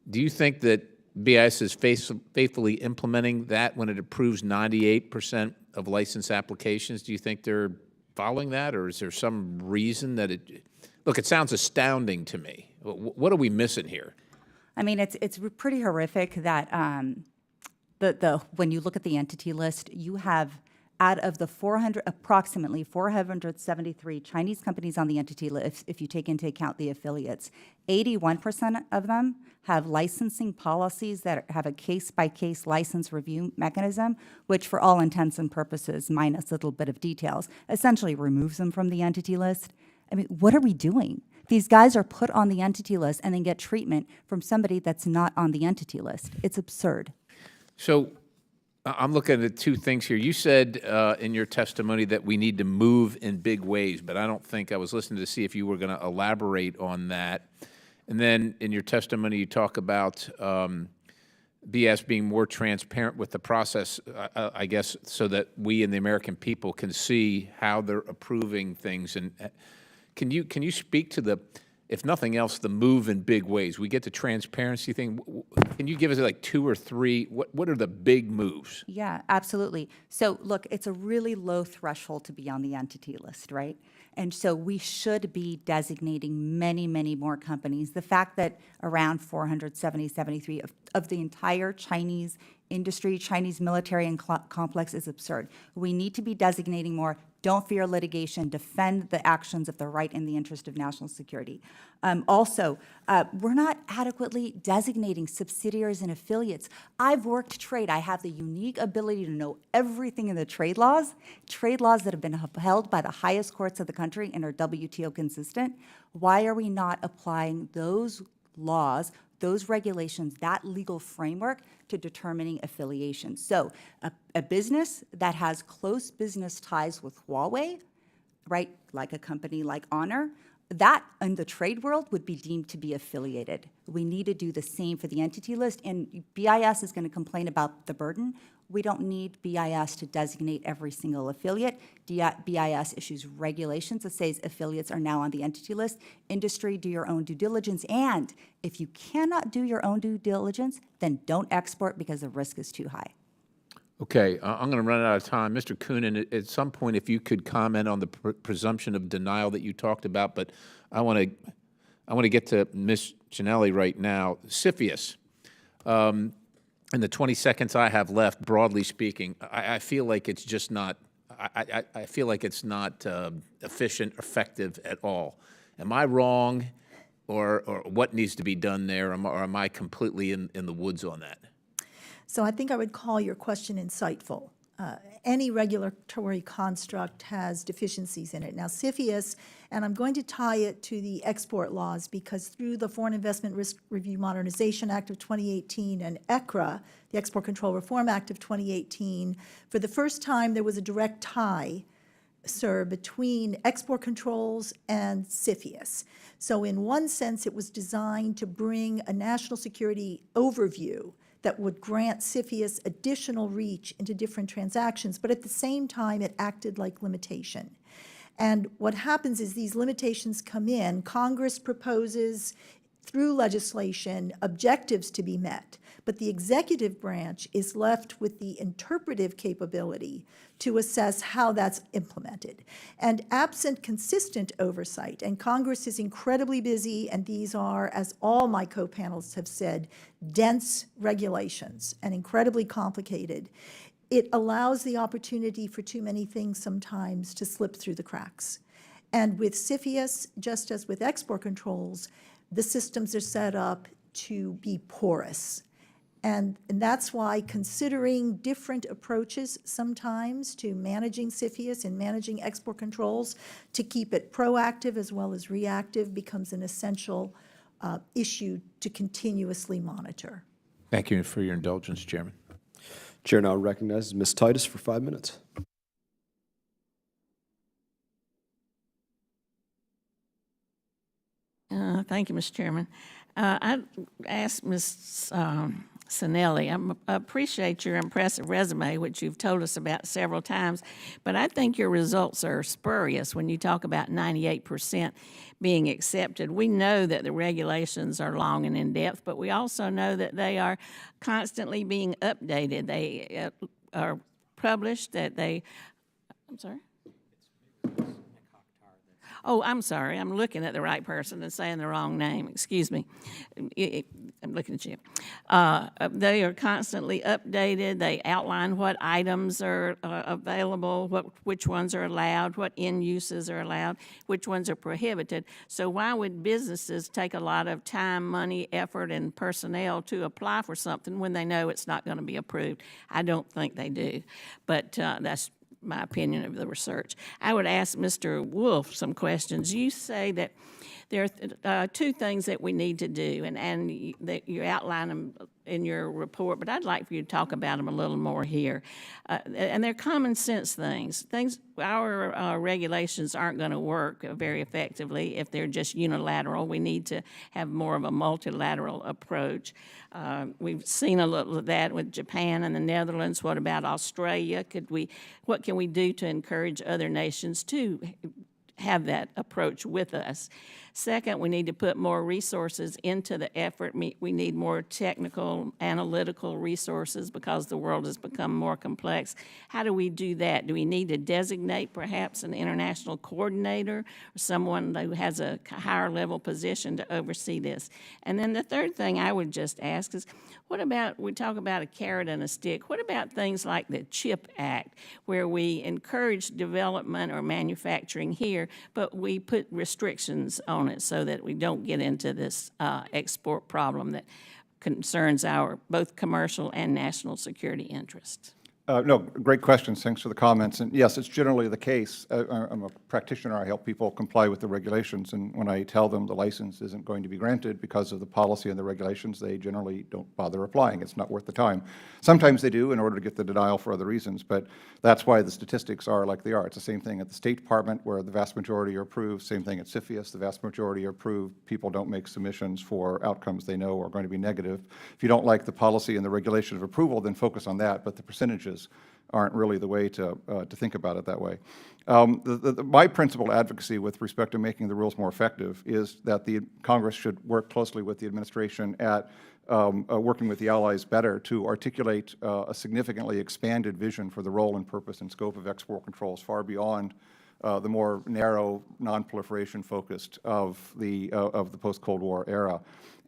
Do you think that BIS is faithfully implementing that when it approves 98% of license applications? Do you think they're following that, or is there some reason that it? Look, it sounds astounding to me. What are we missing here? I mean, it's pretty horrific that when you look at the entity list, you have out of the approximately 473 Chinese companies on the entity list, if you take into account the affiliates, 81% of them have licensing policies that have a case-by-case license review mechanism, which for all intents and purposes, minus a little bit of details, essentially removes them from the entity list. I mean, what are we doing? These guys are put on the entity list and then get treatment from somebody that's not on the entity list. It's absurd. So I'm looking at two things here. You said in your testimony that we need to move in big ways, but I don't think I was listening to see if you were going to elaborate on that. And then in your testimony, you talk about BS being more transparent with the process, I guess, so that we and the American people can see how they're approving things. And can you speak to the, if nothing else, the move in big ways? We get the transparency thing. Can you give us like two or three? What are the big moves? Yeah, absolutely. So look, it's a really low threshold to be on the entity list, right? And so we should be designating many, many more companies. The fact that around 473 of the entire Chinese industry, Chinese military and complex is absurd. We need to be designating more. Don't fear litigation. Defend the actions of the right in the interest of national security. Also, we're not adequately designating subsidiaries and affiliates. I've worked trade. I have the unique ability to know everything in the trade laws that have been upheld by the highest courts of the country and are WTO consistent. Why are we not applying those laws, those regulations, that legal framework to determining affiliation? So a business that has close business ties with Huawei, right, like a company like Honor, that in the trade world would be deemed to be affiliated. We need to do the same for the entity list, and BIS is going to complain about the burden. We don't need BIS to designate every single affiliate. BIS issues regulations that says affiliates are now on the entity list. Industry, do your own due diligence, and if you cannot do your own due diligence, then don't export because the risk is too high. Okay, I'm going to run out of time. Mr. Coonan, at some point, if you could comment on the presumption of denial that you talked about, but I want to get to Ms. Chinelli right now. CFIUS, in the 20 seconds I have left, broadly speaking, I feel like it's just not, I feel like it's not efficient, effective at all. Am I wrong, or what needs to be done there, or am I completely in the woods on that? So I think I would call your question insightful. Any regulatory construct has deficiencies in it. Now, CFIUS, and I'm going to tie it to the export laws because through the Foreign Investment Risk Review Modernization Act of 2018 and ECRA, the Export Control Reform Act of 2018, for the first time there was a direct tie, sir, between export controls and CFIUS. So in one sense, it was designed to bring a national security overview that would grant CFIUS additional reach into different transactions, but at the same time, it acted like limitation. And what happens is these limitations come in, Congress proposes through legislation objectives to be met, but the executive branch is left with the interpretive capability to assess how that's implemented. And absent consistent oversight, and Congress is incredibly busy, and these are, as all my co-panelists have said, dense regulations and incredibly complicated, it allows the opportunity for too many things sometimes to slip through the cracks. And with CFIUS, just as with export controls, the systems are set up to be porous. And that's why considering different approaches sometimes to managing CFIUS and managing export controls to keep it proactive as well as reactive becomes an essential issue to continuously monitor. Thank you for your indulgence, Chairman. Chair now recognizes Ms. Titus for 5 minutes. Thank you, Mr. Chairman. I asked Ms. Cinelli. I appreciate your impressive resume, which you've told us about several times, but I think your results are spurious when you talk about 98% being accepted. We know that the regulations are long and in-depth, but we also know that they are constantly being updated. They are published, that they, I'm sorry? Oh, I'm sorry. I'm looking at the right person and saying the wrong name. Excuse me. I'm looking at you. They are constantly updated. They outline what items are available, which ones are allowed, what end uses are allowed, which ones are prohibited. So why would businesses take a lot of time, money, effort, and personnel to apply for something when they know it's not going to be approved? I don't think they do. But that's my opinion of the research. I would ask Mr. Wolf some questions. You say that there are two things that we need to do, and that you outline them in your report, but I'd like for you to talk about them a little more here. And they're common sense things. Our regulations aren't going to work very effectively if they're just unilateral. We need to have more of a multilateral approach. We've seen a little of that with Japan and the Netherlands. What about Australia? What can we do to encourage other nations to have that approach with us? Second, we need to put more resources into the effort. We need more technical, analytical resources because the world has become more complex. How do we do that? Do we need to designate perhaps an international coordinator or someone who has a higher level position to oversee this? And then the third thing I would just ask is, what about, we talk about a carrot and a stick, what about things like the CHIP Act, where we encourage development or manufacturing here, but we put restrictions on it so that we don't get into this export problem that concerns our both commercial and national security interests? No, great questions. Thanks for the comments. And yes, it's generally the case. I'm a practitioner. I help people comply with the regulations. And when I tell them the license isn't going to be granted because of the policy and the regulations, they generally don't bother applying. It's not worth the time. Sometimes they do in order to get the denial for other reasons, but that's why the statistics are like they are. It's the same thing at the State Department, where the vast majority are approved. Same thing at CFIUS. The vast majority are approved. People don't make submissions for outcomes they know are going to be negative. If you don't like the policy and the regulation of approval, then focus on that. But the percentages aren't really the way to think about it that way. My principal advocacy with respect to making the rules more effective is that the Congress should work closely with the administration at working with the allies better to articulate a significantly expanded vision for the role and purpose and scope of export controls far beyond the more narrow, non-proliferation focused of the post-Cold War era.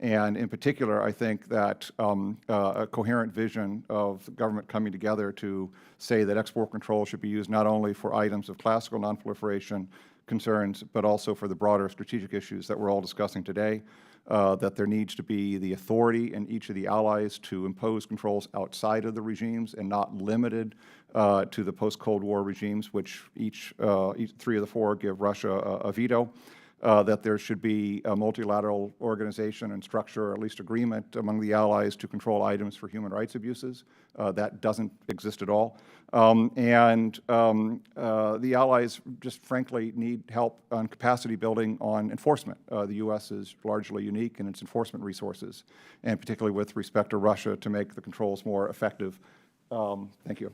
And in particular, I think that a coherent vision of the government coming together to say that export control should be used not only for items of classical non-proliferation concerns, but also for the broader strategic issues that we're all discussing today, that there needs to be the authority in each of the allies to impose controls outside of the regimes and not limited to the post-Cold War regimes, which each three of the four give Russia a veto. That there should be a multilateral organization and structure, or at least agreement among the allies to control items for human rights abuses. That doesn't exist at all. The allies just frankly need help on capacity building on enforcement. The U.S. is largely unique in its enforcement resources, and particularly with respect to Russia, to make the controls more effective. Thank you.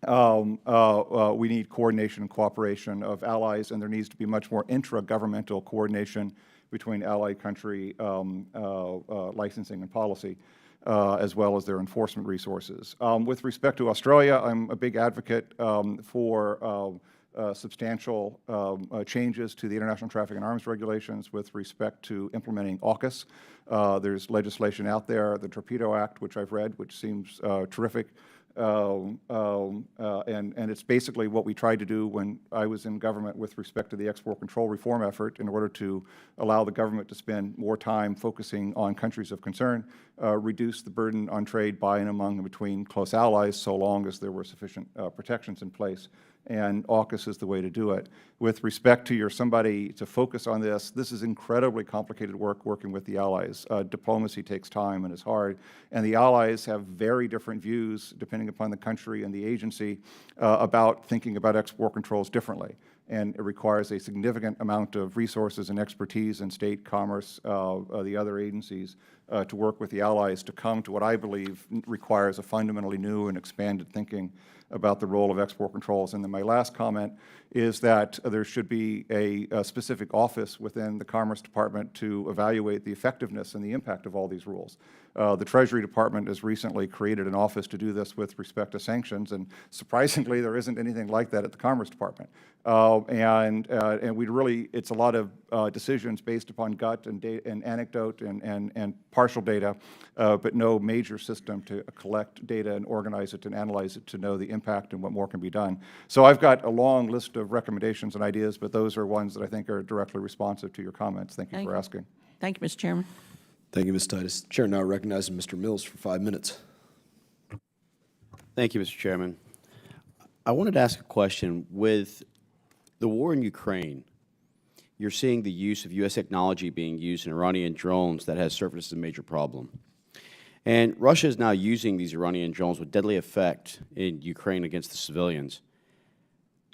We need coordination and cooperation of allies, and there needs to be much more intra-governmental coordination between allied country licensing and policy, as well as their enforcement resources. With respect to Australia, I'm a big advocate for substantial changes to the international traffic in arms regulations with respect to implementing AUKUS. There's legislation out there, the Torpedo Act, which I've read, which seems terrific. And it's basically what we tried to do when I was in government with respect to the export control reform effort in order to allow the government to spend more time focusing on countries of concern, reduce the burden on trade by and among and between close allies so long as there were sufficient protections in place, and AUKUS is the way to do it. With respect to somebody to focus on this is incredibly complicated work working with the allies. Diplomacy takes time and is hard, and the allies have very different views, depending upon the country and the agency, about thinking about export controls differently. And it requires a significant amount of resources and expertise in state, commerce, the other agencies, to work with the allies to come to what I believe requires a fundamentally new and expanded thinking about the role of export controls. And then my last comment is that there should be a specific office within the Commerce Department to evaluate the effectiveness and the impact of all these rules. The Treasury Department has recently created an office to do this with respect to sanctions, and surprisingly, there isn't anything like that at the Commerce Department. And we really, it's a lot of decisions based upon gut and, and anecdote and partial data, but no major system to collect data and organize it and analyze it to know the impact and what more can be done. So I've got a long list of recommendations and ideas, but those are ones that I think are directly responsive to your comments. Thank you for asking. Thank you, Mr. Chairman. Thank you, Ms. Titus. Chair now recognizes Mr. Mills for 5 minutes. Thank you, Mr. Chairman. I wanted to ask a question. With the war in Ukraine, you're seeing the use of U.S. technology being used in Iranian drones that has surfaced as a major problem. And Russia is now using these Iranian drones with deadly effect in Ukraine against the civilians.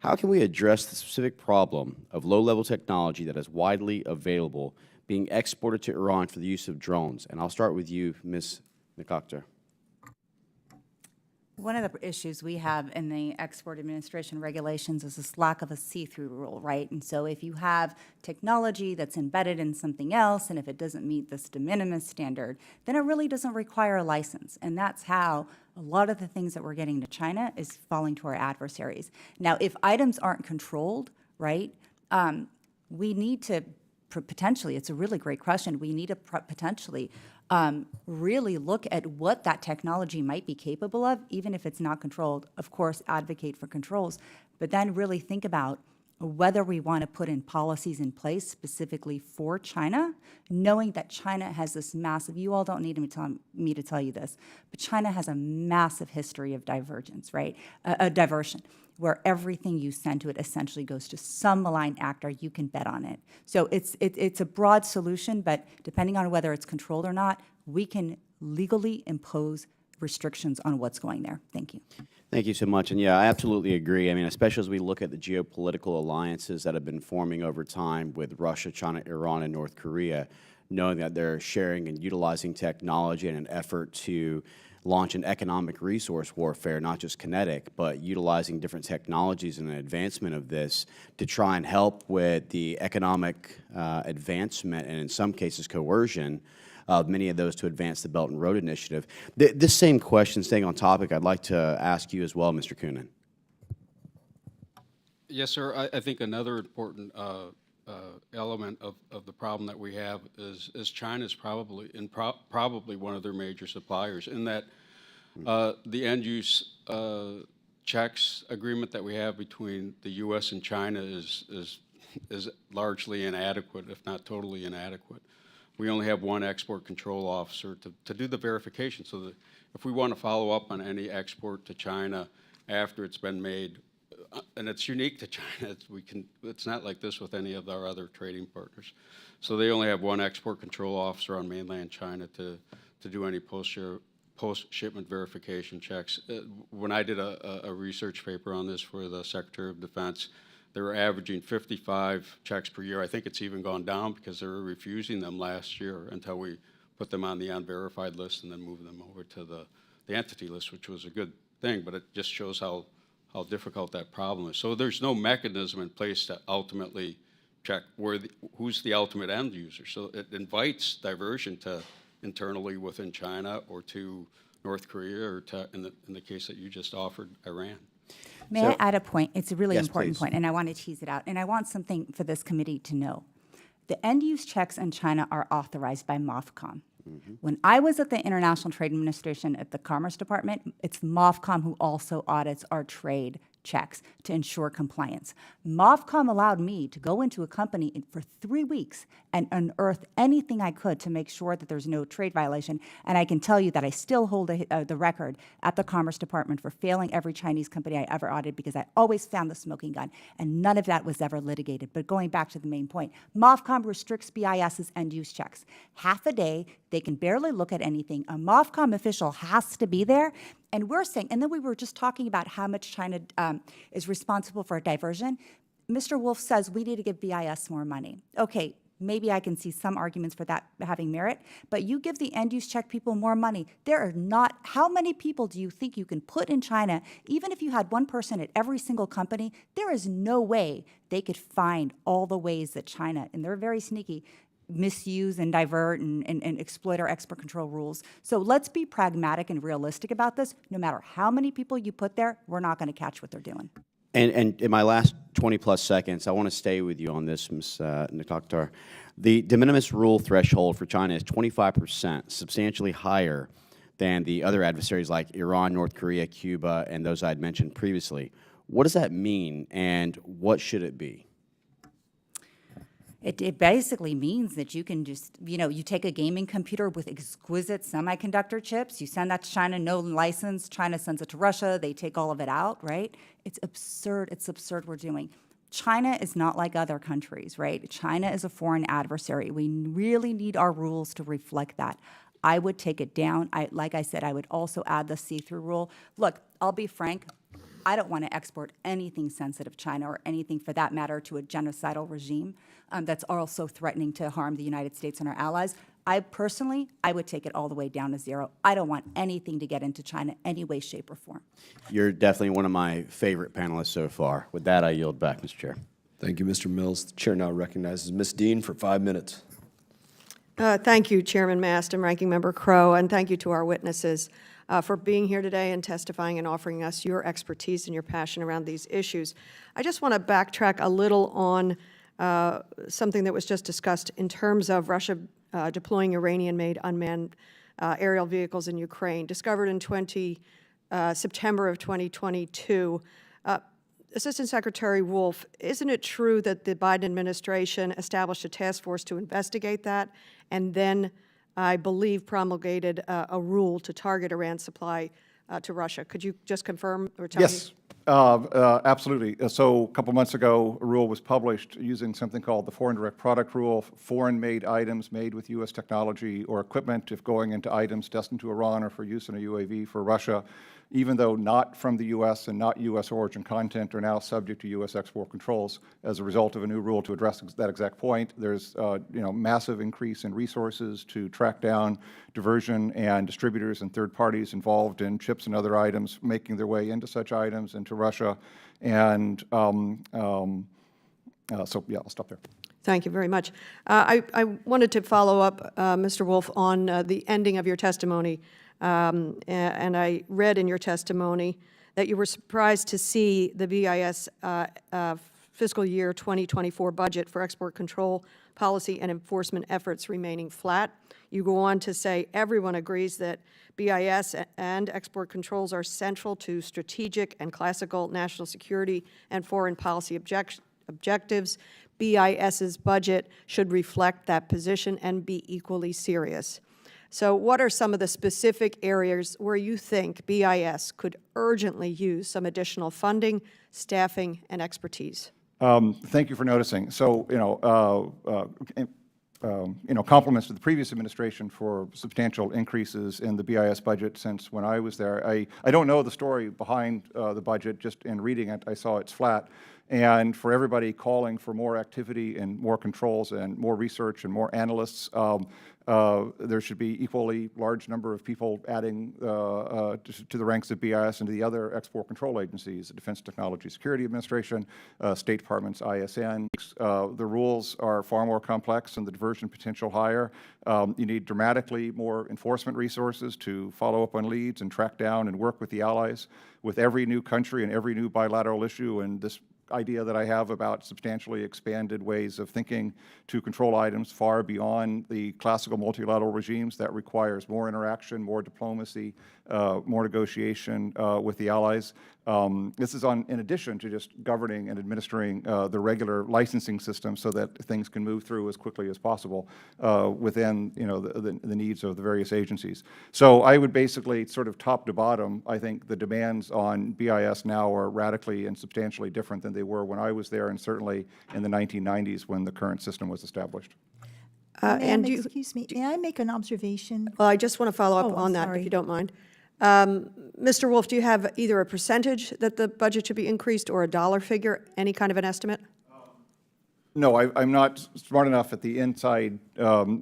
How can we address the specific problem of low-level technology that is widely available being exported to Iran for the use of drones? And I'll start with you, Ms. Nakaktar. One of the issues we have in the export administration regulations is this lack of a see-through rule, right? And so if you have technology that's embedded in something else, and if it doesn't meet this de minimis standard, then it really doesn't require a license. And that's how a lot of the things that we're getting to China is falling to our adversaries. Now, if items aren't controlled, right, we need to potentially, it's a really great question, we need to potentially really look at what that technology might be capable of, even if it's not controlled. Of course, advocate for controls, but then really think about whether we want to put in policies in place specifically for China, knowing that China has this massive, you all don't need me to tell you this, but China has a massive history of divergence, right? Diversion, where everything you send to it essentially goes to some malign actor. You can bet on it. So it's a broad solution, but depending on whether it's controlled or not, we can legally impose restrictions on what's going there. Thank you. Thank you so much. And yeah, I absolutely agree. I mean, especially as we look at the geopolitical alliances that have been forming over time with Russia, China, Iran, and North Korea, knowing that they're sharing and utilizing technology in an effort to launch an economic resource warfare, not just kinetic, but utilizing different technologies and an advancement of this to try and help with the economic advancement and in some cases coercion of many of those to advance the Belt and Road Initiative. This same question, staying on topic, I'd like to ask you as well, Mr. Coonan. Yes, sir. I think another important element of the problem that we have is China's probably one of their major suppliers, in that the end-use checks agreement that we have between the U.S. and China is largely inadequate, if not totally inadequate. We only have one export control officer to do the verification, so that if we want to follow up on any export to China after it's been made, and it's unique to China, it's not like this with any of our other trading partners. So they only have one export control officer on mainland China to do any post-shipment verification checks. When I did a research paper on this for the Secretary of Defense, they were averaging 55 checks per year. I think it's even gone down because they were refusing them last year until we put them on the unverified list and then moved them over to the entity list, which was a good thing, but it just shows how difficult that problem is. So there's no mechanism in place to ultimately check who's the ultimate end user. So it invites diversion to internally within China or to North Korea or to, in the case that you just offered, Iran. May I add a point? It's a really Yes, important please. point, and I want to tease it out. And I want something for this committee to know. The end-use checks in China are authorized by MOFCOM. When I was at the International Trade Administration at the Commerce Department, it's MOFCOM who also audits our trade checks to ensure compliance. MOFCOM allowed me to go into a company for 3 weeks and unearth anything I could to make sure that there's no trade violation. And I can tell you that I still hold the record at the Commerce Department for failing every Chinese company I ever audited because I always found the smoking gun, and none of that was ever litigated. But going back to the main point, MOFCOM restricts BIS's end-use checks. Half a day, they can barely look at anything. A MOFCOM official has to be there. And we're saying, and then we were just talking about how much China is responsible for diversion. Mr. Wolf says we need to give BIS more money. Okay, maybe I can see some arguments for that having merit, but you give the end-use check people more money. There are not, how many people do you think you can put in China, even if you had one person at every single company, there is no way they could find all the ways that China, and they're very sneaky, misuse and divert and exploit our export control rules. So let's be pragmatic and realistic about this. No matter how many people you put there, we're not going to catch what they're doing. And in my last 20-plus seconds, I want to stay with you on this, Ms. Nikakhtar. The de minimis rule threshold for China is 25%, substantially higher than the other adversaries like Iran, North Korea, Cuba, and those I had mentioned previously. What does that mean, and what should it be? It basically means that you can just, you take a gaming computer with exquisite semiconductor chips, you send that to China, no license, China sends it to Russia, they take all of it out, right? It's absurd we're doing. China is not like other countries, right? China is a foreign adversary. We really need our rules to reflect that. I would take it down. Like I said, I would also add the see-through rule. Look, I'll be frank, I don't want to export anything sensitive to China or anything for that matter to a genocidal regime that's also threatening to harm the United States and our allies. I would take it all the way down to zero. I don't want anything to get into China any way, shape, or form. You're definitely one of my favorite panelists so far. With that, I yield back, Mr. Chair. Thank you, Mr. Mills. The chair now recognizes Ms. Dean for 5 minutes. Thank you, Chairman Mast and Ranking Member Crow, and thank you to our witnesses for being here today and testifying and offering us your expertise and your passion around these issues. I just want to backtrack a little on something that was just discussed in terms of Russia deploying Iranian-made unmanned aerial vehicles in Ukraine, discovered in September of 2022. Assistant Secretary Wolf, isn't it true that the Biden administration established a task force to investigate that and then, I believe, promulgated a rule to target Iran's supply to Russia? Could you just confirm or tell me? Yes, absolutely. So a couple months ago, a rule was published using something called the Foreign Direct Product Rule. Foreign-made items made with U.S. technology or equipment, if going into items destined to Iran or for use in a UAV for Russia, even though not from the U.S. and not U.S. origin content, are now subject to U.S. export controls as a result of a new rule to address that exact point. There's massive increase in resources to track down diversion and distributors and third parties involved in chips and other items making their way into such items into Russia. And so, yeah, I'll stop there. Thank you very much. I wanted to follow up, Mr. Wolf, on the ending of your testimony. And I read in your testimony that you were surprised to see the BIS fiscal year 2024 budget for export control policy and enforcement efforts remaining flat. You go on to say everyone agrees that BIS and export controls are central to strategic and classical national security and foreign policy objectives. BIS's budget should reflect that position and be equally serious. So what are some of the specific areas where you think BIS could urgently use some additional funding, staffing, and expertise? Thank you for noticing. So, compliments to the previous administration for substantial increases in the BIS budget since when I was there. I don't know the story behind the budget. Just in reading it, I saw it's flat. And for everybody calling for more activity and more controls and more research and more analysts, there should be equally large number of people adding to the ranks of BIS and to the other export control agencies, the Defense Technology Security Administration, State Department's ISN. The rules are far more complex and the diversion potential higher. You need dramatically more enforcement resources to follow up on leads and track down and work with the allies with every new country and every new bilateral issue. And this idea that I have about substantially expanded ways of thinking to control items far beyond the classical multilateral regimes. That requires more interaction, more diplomacy, more negotiation with the allies. This is in addition to just governing and administering the regular licensing system so that things can move through as quickly as possible within the needs of the various agencies. So I would basically sort of top to bottom, I think the demands on BIS now are radically and substantially different than they were when I was there, and certainly in the 1990s when the current system was established. Excuse me, may I make an observation? Well, I just want to follow up Oh, I'm on that, if sorry. you don't mind. Mr. Wolf, do you have either a percentage that the budget should be increased or a dollar figure, any kind of an estimate? No, I'm not smart enough at the inside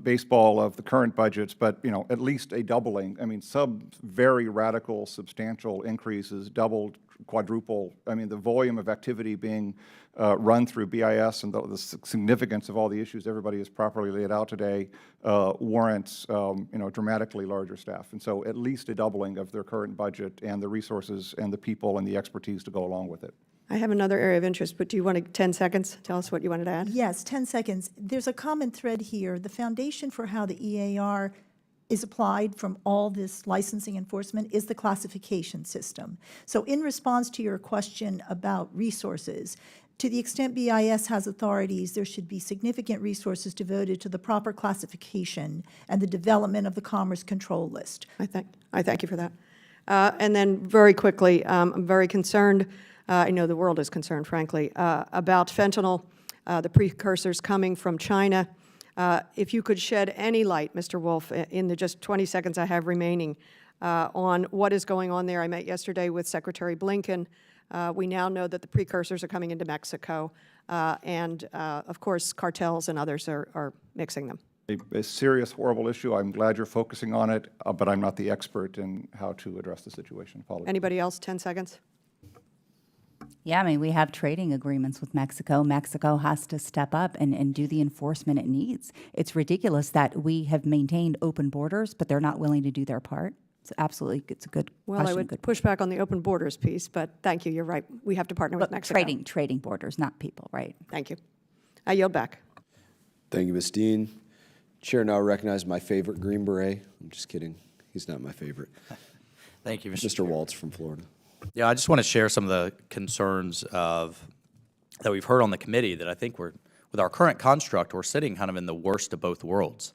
baseball of the current budgets, but, at least a doubling. I mean, very radical, substantial increases, doubled, quadruple. I mean, the volume of activity being run through BIS and the significance of all the issues everybody has properly laid out today warrants, dramatically larger staff. And so at least a doubling of their current budget and the resources and the people and the expertise to go along with it. I have another area of interest, but do you want 10 seconds? Tell us what you wanted to add. Yes, 10 seconds. There's a common thread here. The foundation for how the EAR is applied from all this licensing enforcement is the classification system. So in response to your question about resources, to the extent BIS has authorities, there should be significant resources devoted to the proper classification and the development of the Commerce Control List. I thank you for that. And then very quickly, I'm very concerned, I know the world is concerned, frankly, about fentanyl, the precursors coming from China. If you could shed any light, Mr. Wolf, in the just 20 seconds I have remaining, on what is going on there. I met yesterday with Secretary Blinken. We now know that the precursors are coming into Mexico, and of course, cartels and others are mixing them. A serious, horrible issue. I'm glad you're focusing on it, but I'm not the expert in how to address the situation. Apologies. Anybody else, 10 seconds? Yeah, I mean, we have trading agreements with Mexico. Mexico has to step up and do the enforcement it needs. It's ridiculous that we have maintained open borders, but they're not willing to do their part. So absolutely, it's a good Well, question. I would good push back on the open borders piece, but thank you, you're right. We have to partner with Mexico. trading borders, not people, right? Thank you. I yield back. Thank you, Ms. Dean. Chair now recognizes my favorite Green Beret. I'm just kidding. He's not my favorite. Thank you, Mr. Waltz from Florida. Yeah, I just want to share some of the concerns that we've heard on the committee that I think with our current construct, we're sitting kind of in the worst of both worlds.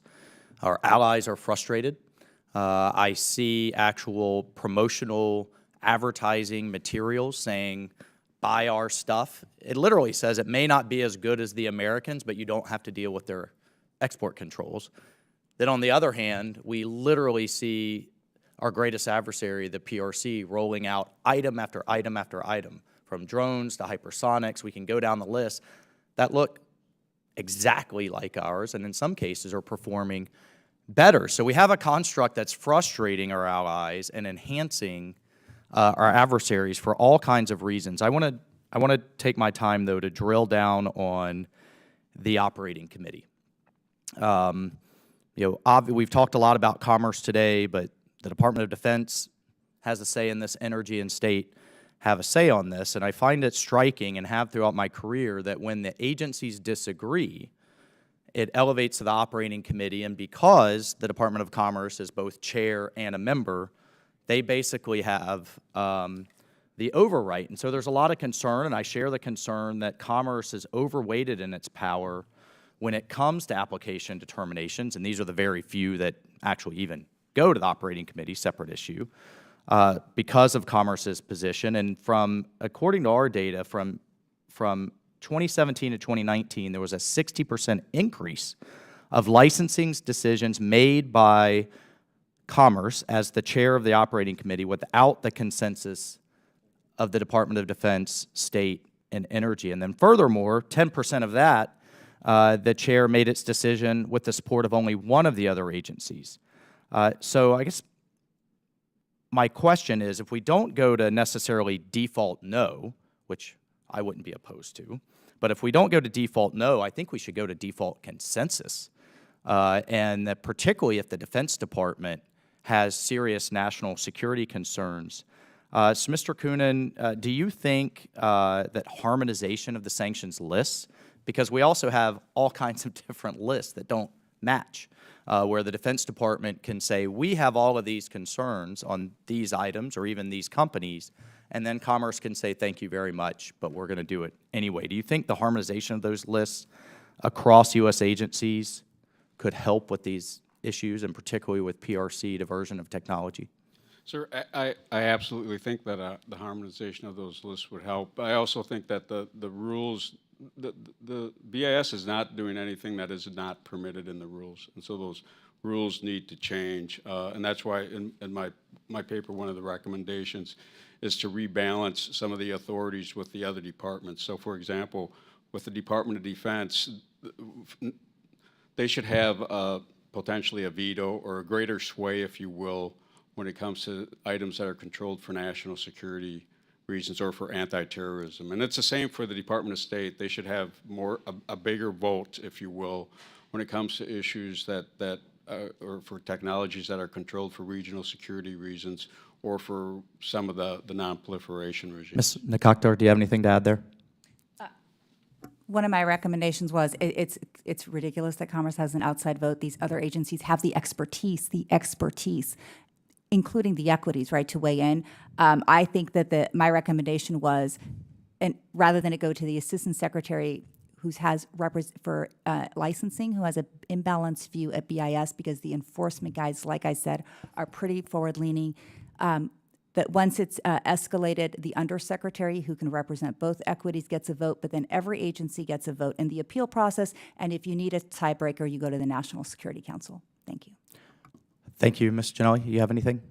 Our allies are frustrated. I see actual promotional advertising materials saying, buy our stuff. It literally says it may not be as good as the Americans, but you don't have to deal with their export controls. Then on the other hand, we literally see our greatest adversary, the PRC, rolling out item after item after item, from drones to hypersonics. We can go down the list that look exactly like ours, and in some cases are performing better. So we have a construct that's frustrating our allies and enhancing our adversaries for all kinds of reasons. I want to take my time, though, to drill down on the operating committee. We've talked a lot about commerce today, but the Department of Defense has a say in this. Energy and state have a say on this, and I find it striking, and have throughout my career, that when the agencies disagree, it elevates to the operating committee, and because the Department of Commerce is both chair and a member, they basically have the overwrite. And so there's a lot of concern, and I share the concern that Commerce is overweighted in its power when it comes to application determinations, and these are the very few that actually even go to the operating committee, separate issue, because of Commerce's position. And according to our data, from 2017 to 2019, there was a 60% increase of licensing decisions made by Commerce as the chair of the operating committee without the consensus of the Department of Defense, State, and Energy. And then furthermore, 10% of that, the chair made its decision with the support of only one of the other agencies. So I guess my question is, if we don't go to necessarily default no, which I wouldn't be opposed to, but if we don't go to default no, I think we should go to default consensus. And that particularly if the Defense Department has serious national security concerns, So, Mr. Coonan, do you think that harmonization of the sanctions lists, because we also have all kinds of different lists that don't match, where the Defense Department can say, we have all of these concerns on these items or even these companies, and then Commerce can say, thank you very much, but we're going to do it anyway. Do you think the harmonization of those lists across U.S. agencies could help with these issues, and particularly with PRC diversion of technology? Sir, I absolutely think that the harmonization of those lists would help. I also think that the rules, the BIS is not doing anything that is not permitted in the rules, and so those rules need to change. And that's why in my paper, one of the recommendations is to rebalance some of the authorities with the other departments. So, for example, with the Department of Defense, they should have potentially a veto or a greater sway, if you will, when it comes to items that are controlled for national security reasons or for anti-terrorism. And it's the same for the Department of State. They should have a bigger vote, if you will, when it comes to issues or for technologies that are controlled for regional security reasons or for some of the non-proliferation regimes. Ms. Nikakhtar, do you have anything to add there? One of my recommendations was, it's ridiculous that Commerce has an outside vote. These other agencies have the expertise, including the equities, right, to weigh in. I think that my recommendation was, and rather than it go to the assistant secretary who has for licensing, who has an imbalanced view at BIS, because the enforcement guides, like I said, are pretty forward-leaning. That once it's escalated, the undersecretary, who can represent both equities, gets a vote, but then every agency gets a vote in the appeal process. And if you need a tiebreaker, you go to the National Security Council. Thank you. Thank you, Ms. Chinelli. You have anything?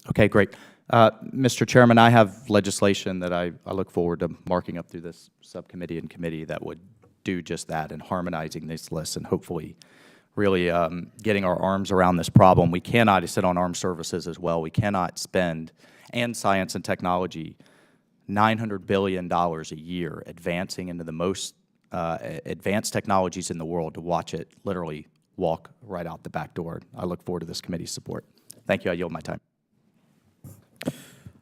Okay, great. Mr. Chairman, I have legislation that I look forward to marking up through this subcommittee and committee that would do just that, and harmonizing these lists and hopefully really getting our arms around this problem. We cannot, I sit on armed services as well, we cannot spend, and science and technology, $900 billion a year advancing into the most advanced technologies in the world to watch it literally walk right out the back door. I look forward to this committee's support. Thank you. I yield my time.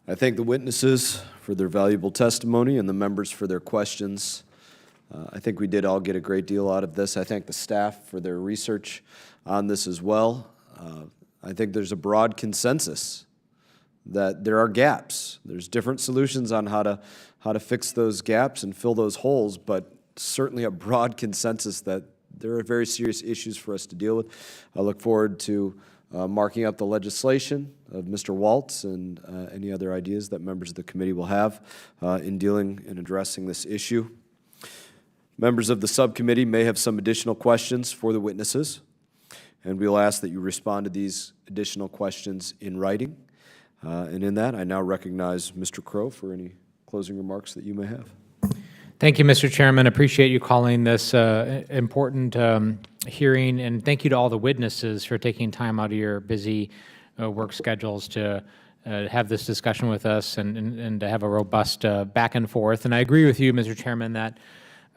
I thank the witnesses for their valuable testimony and the members for their questions. I think we did all get a great deal out of this. I thank the staff for their research on this as well. I think there's a broad consensus that there are gaps. There's different solutions on how to fix those gaps and fill those holes, but certainly a broad consensus that there are very serious issues for us to deal with. I look forward to marking up the legislation of Mr. Waltz and any other ideas that members of the committee will have in dealing and addressing this issue. Members of the subcommittee may have some additional questions for the witnesses, and we'll ask that you respond to these additional questions in writing. And in that, I now recognize Mr. Crow for any closing remarks that you may have. Thank you, Mr. Chairman. Appreciate you calling this important hearing, and thank you to all the witnesses for taking time out of your busy work schedules to have this discussion with us and to have a robust back and forth. And I agree with you, Mr. Chairman, that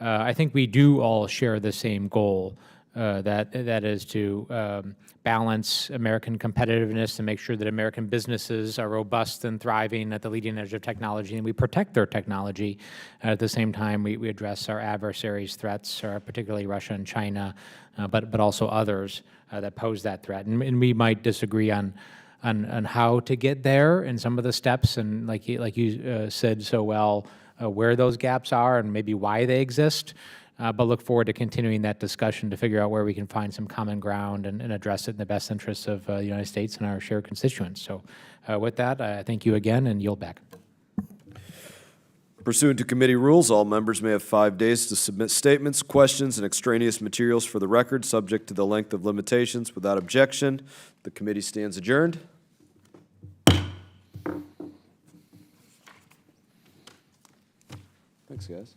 I think we do all share the same goal, that is to balance American competitiveness and make sure that American businesses are robust and thriving at the leading edge of technology, and we protect their technology. At the same time, we address our adversaries' threats, particularly Russia and China, but also others that pose that threat. And we might disagree on how to get there and some of the steps, and like you said so well, where those gaps are and maybe why they exist. But look forward to continuing that discussion to figure out where we can find some common ground and address it in the best interests of the United States and our shared constituents. So with that, I thank you again and yield back. Pursuant to committee rules, all members may have 5 days to submit statements, questions, and extraneous materials for the record, subject to the length of limitations. Without objection, the committee stands adjourned. Thanks, guys.